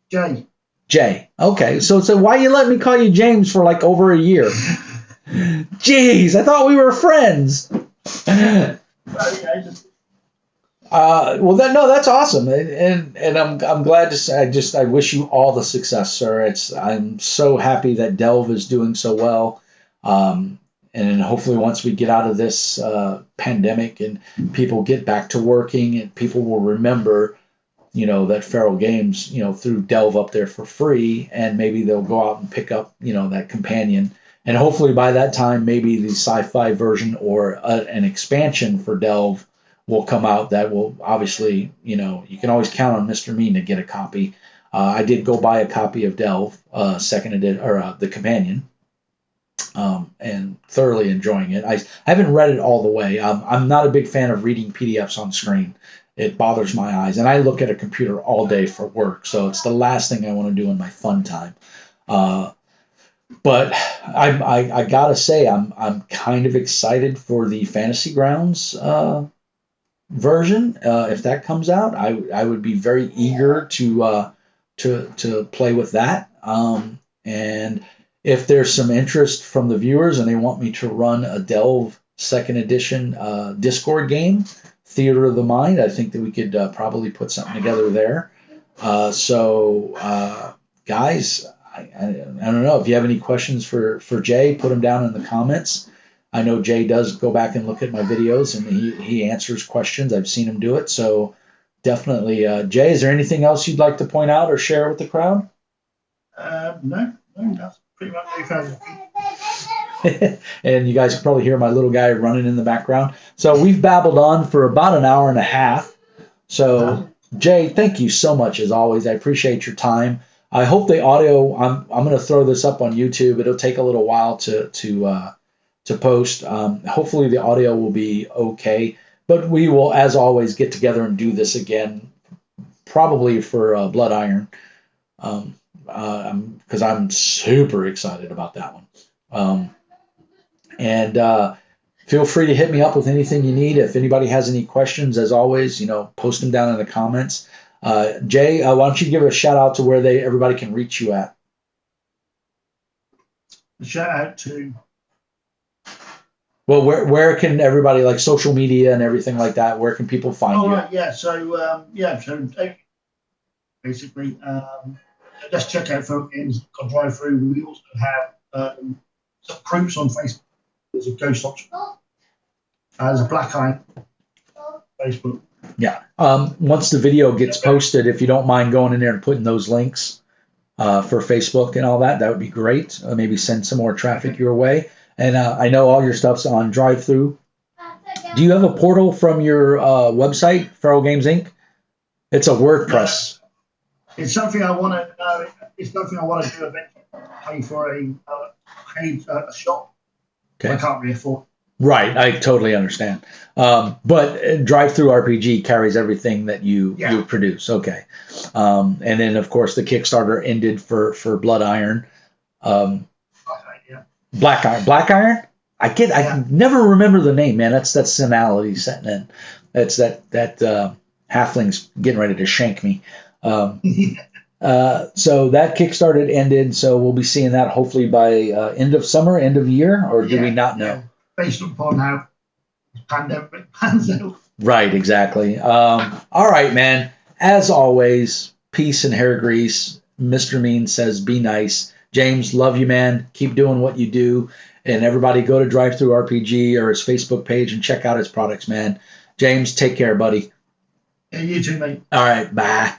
Jay.
Jay. Okay. So why you let me call you James for like over a year? Jeez, I thought we were friends. Well, that's awesome, and I'm glad to say. I wish you all the success, sir. I'm so happy that Delve is doing so well, and hopefully once we get out of this pandemic and people get back to working, and people will remember, that Feral Games, threw Delve up there for free, and maybe they'll go out and pick up, that companion, and hopefully by that time maybe the sci-fi version or an expansion for Delve will come out that will obviously, you can always count on Mr. Mean to get a copy. I did go buy a copy of Delve, second edition, or the companion, and thoroughly enjoying it. I haven't read it all the way. I'm not a big fan of reading PDFs on screen. It bothers my eyes, and I look at a computer all day for work, so it's the last thing I want to do in my fun time. But I gotta say, I'm kind of excited for the Fantasy Grounds version. If that comes out, I would be very eager to play with that. And if there's some interest from the viewers and they want me to run a Delve second edition Discord game, Theater of the Mind, I think that we could probably put something together there. Guys, I don't know if you have any questions for Jay, put them down in the comments. I know Jay does go back and look at my videos, and he answers questions. I've seen him do it. So definitely, Jay, is there anything else you'd like to point out or share with the crowd?
No, that's pretty much it.
And you guys can probably hear my little guy running in the background. So we've babbled on for about an hour and a half. So Jay, thank you so much as always. I appreciate your time. I hope the audio. I'm going to throw this up on YouTube. It'll take a little while to post. Hopefully the audio will be okay, but we will, as always, get together and do this again, probably for Blood Iron, because I'm super excited about that one. And Feel free to hit me up with anything you need. If anybody has any questions, as always, post them down in the comments. Jay, why don't you give a shout out to where everybody can reach you at?
Shout out to.
Well, where can everybody, like social media and everything like that? Where can people find you?
Right, yeah. So basically, just check out FeralGamesInc on drive through. We also have some groups on Facebook. There's a Ghost Option. There's a Black Eye Facebook.
Yeah. Once the video gets posted, if you don't mind going in there and putting those links for Facebook and all that, that would be great. Maybe send some more traffic your way. And I know all your stuff's on drive-through. Do you have a portal from your website, FeralGamesInc? It's a WordPress.
It's something I want to. It's something I want to do eventually. Pay for a shop.
Okay.
I can't really afford.
Right, I totally understand. But Drive-Through RPG carries everything that you produce. Okay. And then, of course, the Kickstarter ended for Blood Iron. Black Iron. Black Iron? I never remember the name, man. That's senality setting in. That's that halfling's getting ready to shank me. So that Kickstarter ended, so we'll be seeing that hopefully by end of summer, end of year, or do we not know?
Based upon how the pandemic pans out.
Right, exactly. All right, man. As always, peace and hair grease. Mr. Mean says, be nice. James, love you, man. Keep doing what you do. And everybody go to Drive-Through RPG or his Facebook page and check out his products, man. James, take care, buddy.
Yeah, you too, mate.
All right, bye.